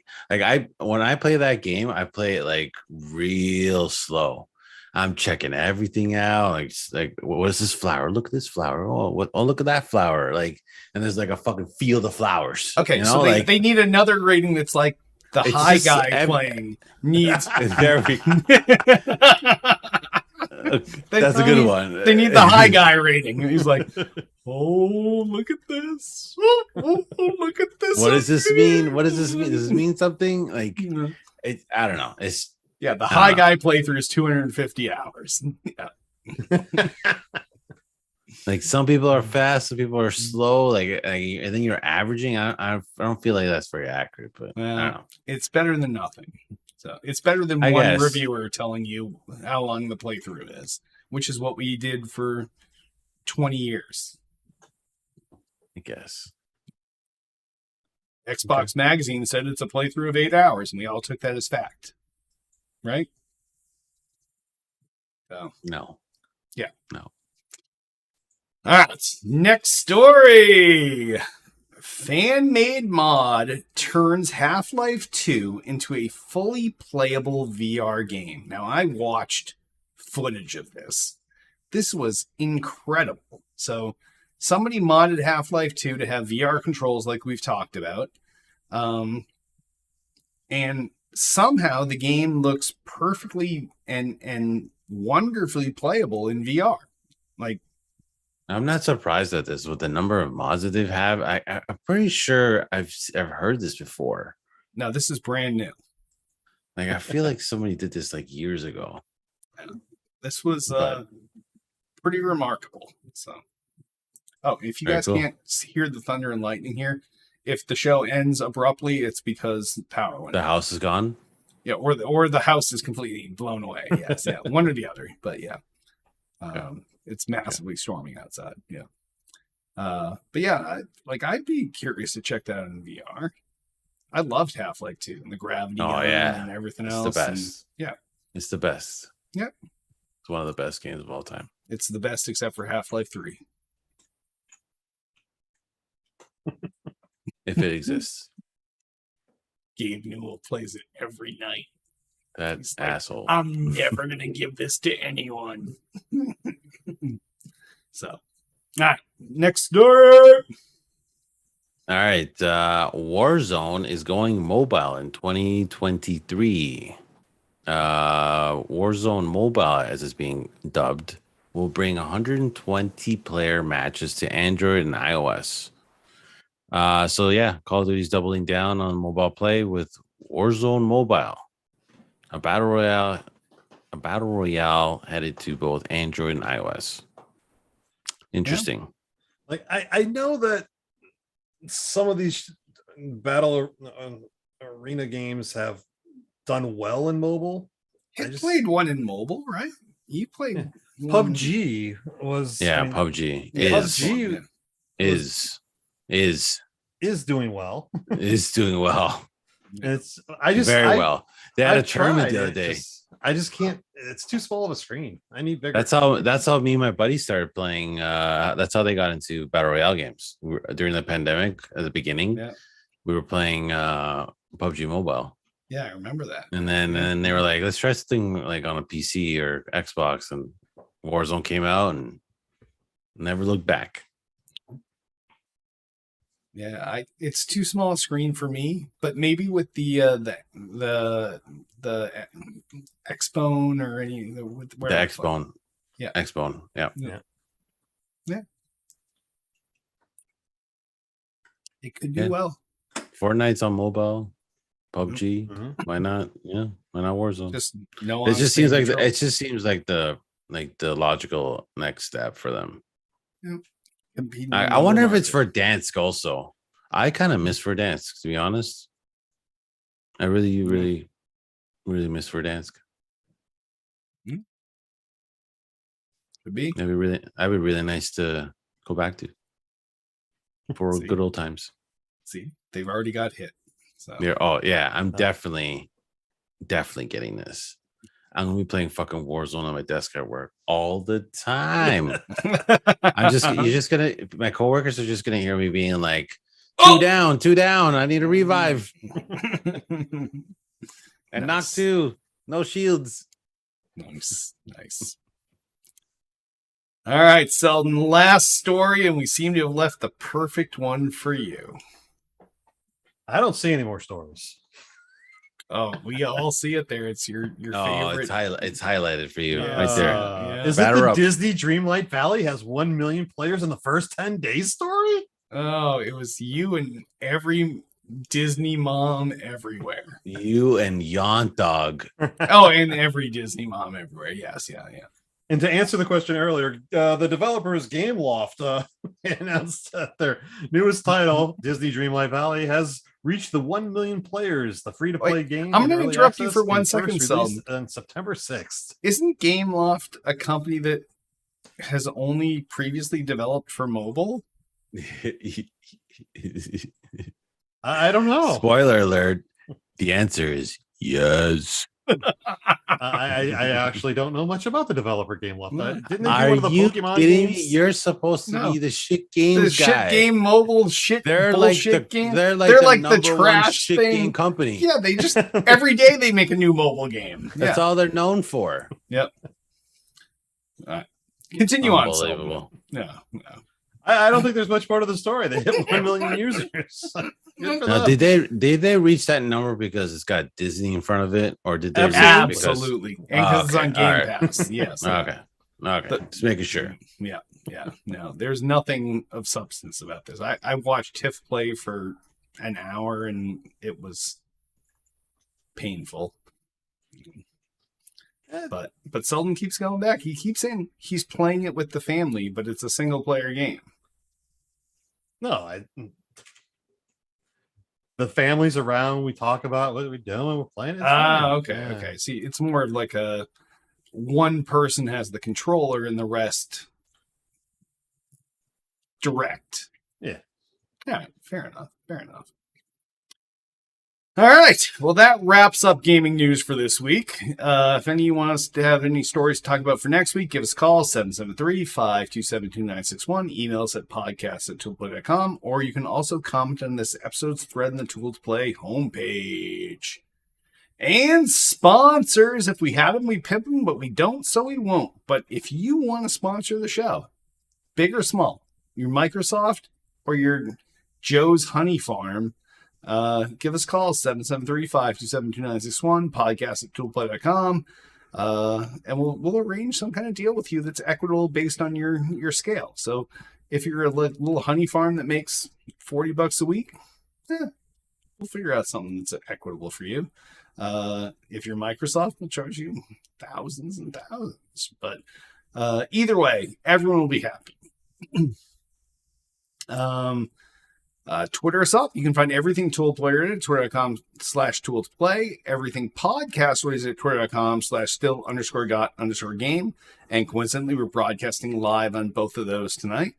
when I play that game, I play it like real slow. I'm checking everything out. Like what is this flower? Look at this flower. Oh, look at that flower. Like, and there's like a fucking field of flowers. Okay, so they need another rating that's like the high guy playing needs. There we go. That's a good one. They need the high guy rating. He's like, oh, look at this. Oh, look at this. What does this mean? What does this mean? Does this mean something? Like, Yeah, I don't know. It's the high guy playthrough is 250 hours. Yeah. like some people are fast, some people are slow. Like, and then you're averaging. I don't feel like that's very accurate, but I don't know. It's better than nothing. So it's better than I one guess. reviewer telling you how long the playthrough is, which is what we did for 20 years. I guess. Xbox Magazine said it's a playthrough of 8 hours, and we all took that as fact. Right? So, No. yeah. No. All right. Next story. Fan-made mod turns Half-Life 2 into a fully playable VR game. Now, I watched footage of this. This was incredible. So, somebody modded Half-Life 2 to have VR controls like we've talked about. And somehow the game looks perfectly and wonderfully playable in VR. Like, I'm not surprised at this with the number of mods that they've have. I'm pretty sure I've heard this before. no, this is brand new. Like I feel like somebody did this like years ago. This was But- pretty remarkable. So, if you Very guys cool. can't hear the thunder and lightning here, if the show ends abruptly, it's because power went The out. house is gone. Yeah, or the house is completely blown away. Yes, yeah, one or the other. But yeah, it's massively storming outside. Yeah, but yeah, I'd be curious to check that out in VR. I loved Half-Life 2 and the gravity Oh, gun yeah. and everything It's else. the and best. yeah, It's the best. Yep. It's one of the best games of all time. it's the best except for Half-Life 3. If it exists. Gabe Newell plays it every night. That He's like, asshole. I'm never gonna give this to anyone. So, all right, next door. All right. Warzone is going mobile in 2023. Warzone Mobile, as it's being dubbed, will bring 120 player matches to Android and iOS. So yeah, Call of Duty's doubling down on mobile play with Warzone Mobile, a battle royale headed to both Android and iOS. Interesting. Like I know that some of these battle arena games have done well in mobile. You played one in mobile, right? You played PUBG was Yeah, I mean, PUBG PUBG is doing well. is doing well. It's Very well. They had a I've tournament tried. the other day. I just can't. It's too small of a screen. I need bigger. That's how me and my buddy started playing. That's how they got into battle royale games during the pandemic. At the beginning, Yeah. we were playing PUBG Mobile, Yeah, I remember that. and then they were like, "Let's try something like on a PC or Xbox." And Warzone came out, and never looked back. Yeah, it's too small a screen for me, but maybe with the Xbone or any with The Xbone, Yeah. Xbone, yeah. It could do Yeah. well. Fortnite's on mobile, PUBG. Mhm. Why not? Yeah, why not Warzone? Just no. It just seems on-screen like the logical next step for them. competing I in wonder mobile if it's market. for Verdansk also. I kind of miss Verdansk, to be honest. I really, really, really miss Verdansk. Could be. I'd be really nice to go back to for See. good old times. See, they've already got hit. So Yeah. Oh yeah, I'm definitely getting this. I'm gonna be playing fucking Warzone on my desk at work all the time. My coworkers are just gonna hear me being like, two down. I need a revive. And knock Nice. 2. No shields. Nice. All right, Selden, last story, and we seem to have left the perfect one for you. I don't see any more stories. Oh, we all see it there. It's your Oh, favorite. it's highlighted for you Yeah. right there. Yeah. Is it Batter the up. Disney Dreamlight Valley has 1 million players in the first 10 days story? Oh, it was you and every Disney mom everywhere. You and Yon Dog. Oh, and every Disney mom everywhere. Yes, yeah. And to answer the question earlier, the developers Gameloft announced that their newest title, Disney Dreamlight Valley, has reached the 1 million players. The free-to-play game. I'm going to interrupt you access for 1 and second, first Selden. released on September 6th. Isn't Gameloft a company that has only previously developed for mobile? I don't know. Spoiler alert. The answer is yes. I actually don't know much about the developer Gameloft. Didn't they do Are one of the you Pokemon kidding games? me? You're supposed to No. be the shit games The shit guy. game mobile shit They're bullshit like the game. they're They're like the the number one trash shit thing. game company. Yeah, they just every day they make a new mobile game. That's all they're known for. Yep. All right. Continue on. Unbelievable. No. I don't think there's much part of the story. They hit 1 million users. Good for Now, them. did they reach that number because it's got Disney in front of it, or did they reach it Absolutely. And because it's Okay, on Game all right. Pass. Yes. Okay, just making sure. Yeah. No, there's nothing of substance about this. I watched Tiff play for an hour and it was painful. But Selden keeps going back. He keeps saying he's playing it with the family, but it's a single player game. No, the family's around. We talk about what are we doing. We're playing. It's fine. Okay. Yeah. Okay. See, it's more of like a one person has the controller and the rest direct. Yeah. Yeah. Fair enough. All right. Well, that wraps up gaming news for this week. If any of you want us to have any stories to talk about for next week, give us a call, 773-527-2961. Email us at podcast@toolplay.com, or you can also comment on this episode's thread in the Tool to Play homepage. And sponsors. If we have them, we pimp them, but we don't, so we won't. But if you want to sponsor the show, big or small, your Microsoft or your Joe's Honey Farm, give us a call, 773-527-2961, podcast@toolplay.com, and we'll arrange some kind of deal with you that's equitable based on your scale. So if you're a little honey farm that makes $40 a week, we'll figure out something that's equitable for you. If you're Microsoft, we'll charge you thousands and thousands. But either way, everyone will be happy. Twitter us up. You can find everything Tool Player at twitter.com/tool to play. Everything podcast is at twitter.com/still_got_game. And coincidentally, we're broadcasting live on both of those tonight.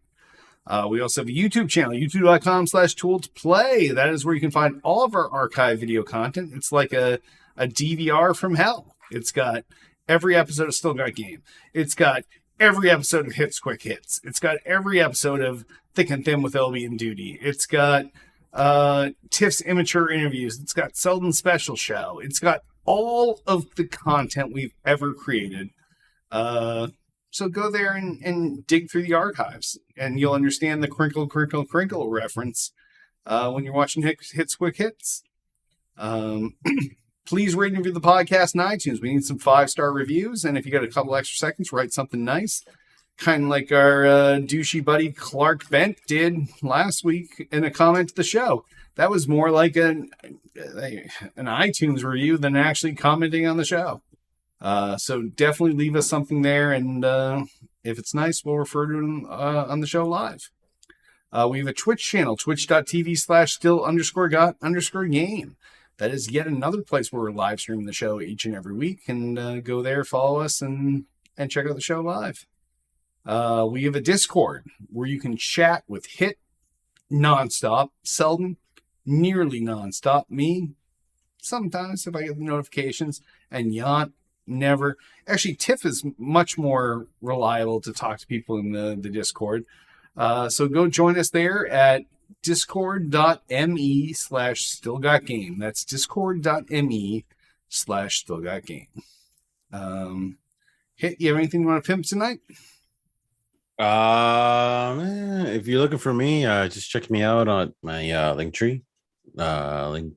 We also have a YouTube channel, youtube.com/tool to play. That is where you can find all of our archive video content. It's like a DVR from hell. It's got every episode of Still Got Game. It's got every episode of Hits Quick Hits. It's got every episode of Thick and Thin with LB and Duty. It's got Tiff's immature interviews. It's got Selden's special show. It's got all of the content we've ever created. So go there and dig through the archives, and you'll understand the crinkle, crinkle, crinkle reference when you're watching Hits Quick Hits. Please rate and review the podcast on iTunes. We need some 5-star reviews, and if you got a couple extra seconds, write something nice. Kind of like our douchey buddy Clark Bent did last week in a comment to the show. That was more like an iTunes review than actually commenting on the show. So definitely leave us something there, and if it's nice, we'll refer to it on the show live. We have a Twitch channel, twitch.tv/still_got_game. That is yet another place where we're live streaming the show each and every week, and go there, follow us, and check out the show live. We have a Discord where you can chat with Hit nonstop, Selden nearly nonstop, me sometimes if I get the notifications, and Yant never. Actually, Tiff is much more reliable to talk to people in the Discord. So go join us there at discord.me/stillgotgame. That's discord.me/stillgotgame. Hit, you have anything you want to pimp tonight? If you're looking for me, just check me out on my link tree. Link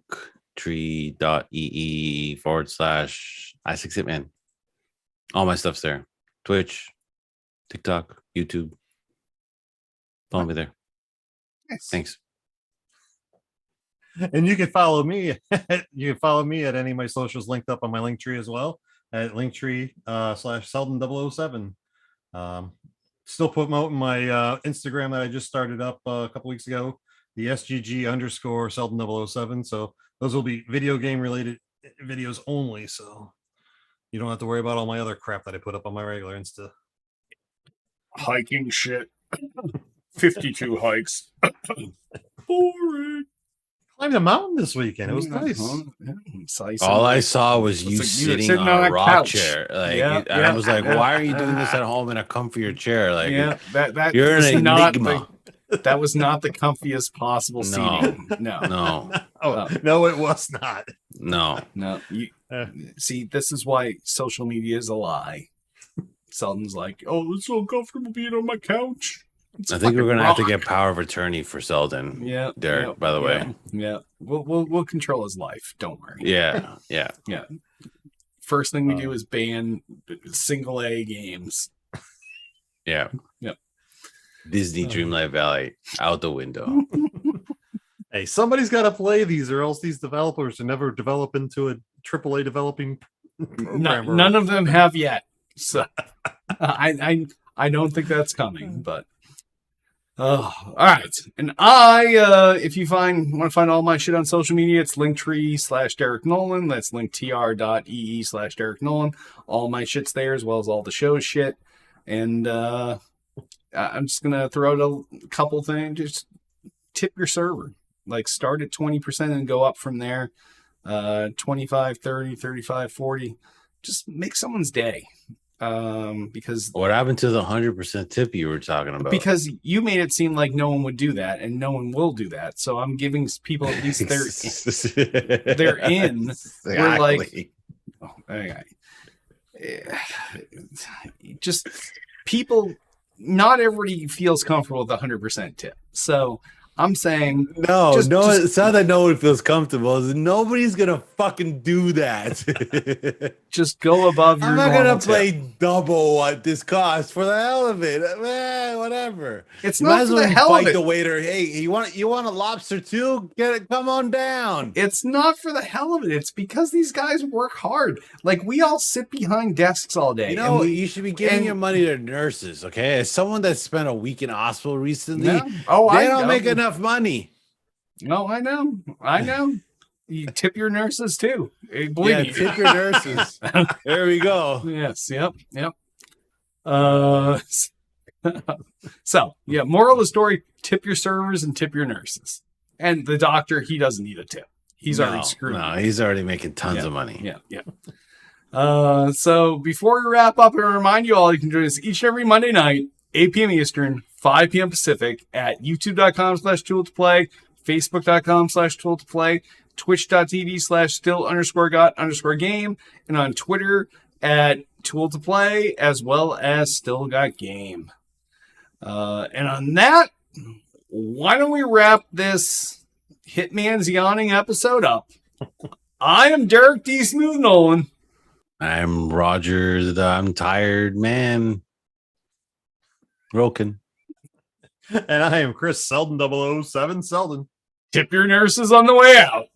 linktree.ee/I6hitman. All my stuff's there. Twitch, TikTok, YouTube. Follow me there. Nice. Thanks. And you can follow me. You can follow me at any of my socials linked up on my link tree as well at linktree /Selden007. Still promoting my Instagram that I just started up a couple weeks ago, the SGG_Selden007. So those will be video game related videos only. So you don't have to worry about all my other crap that I put up on my regular Insta. Hiking shit. 52 hikes. Boring. Climbed a mountain this weekend. It was nice. All I saw was you sitting on a rock couch. chair. Like, Yeah, and I was like, why are you doing this at home in a comfier chair? Like, that you're was an not enigma. that was not the comfiest possible No. seating. No. No, it was not. No. See, this is why social media is a lie. Selden's like, oh, it's so comfortable being on my couch. I think we're gonna have to get power of attorney for Selden. Yeah, Derek. By the way, we'll control his life. Don't worry. Yeah. First thing we do is ban single A games. Yeah. Yep. Disney Dreamlight Valley out the window. Hey, somebody's got to play these, or else these developers will never develop into a AAA developing program. None of them have yet. So I don't think that's coming, but. Oh, all right. And if you want to find all my shit on social media, it's linktree/Derek Nolan. That's linktr.ee/Derek Nolan. All my shit's there, as well as all the show's shit. And I'm just going to throw out a couple things. Just tip your server. Like, start at 20% and go up from there. 25, 30, 35, 40. Just make someone's day. Because what happened to the 100% tip you were talking about? Because you made it seem like no one would do that, and no one will do that. So I'm giving people at least they're in. Exactly. We're like, just people. Not everybody feels comfortable with the 100% tip. So I'm saying it's not that no one feels comfortable. Nobody's gonna fucking do that. Just go above your. I'm not gonna tip. play double what this costs for the hell of it. Man, whatever. It's not for the hell of it. The waiter. Hey, you want a lobster too? Get it. Come on down. It's not for the hell of it. It's because these guys work hard. Like, we all sit behind desks all day. You know, you should be giving your money to nurses. Okay, as someone that spent a week in hospital recently, they don't make enough money. No, I know. You tip your nurses too. Believe me. Tip your nurses. There we go. Yes. Yep. So moral of the story: tip your servers and tip your nurses. And the doctor, he doesn't need a tip. He's already screwed. No, he's already making tons of money. Yeah. So before we wrap up, and remind you all, you can join us each and every Monday night, 8 p.m. Eastern, 5 p.m. Pacific, at youtube.com/tool2play, facebook.com/tool2play, twitch.tv/still_got_game, and on Twitter at tool2play, as well as still got game. And on that, why don't we wrap this Hitman's Yawning episode up? I am Derek D. Smooth Nolan. I'm Roger, the I'm tired man. Broken. And I am Chris Selden 007 Selden. Tip your nurses on the way out.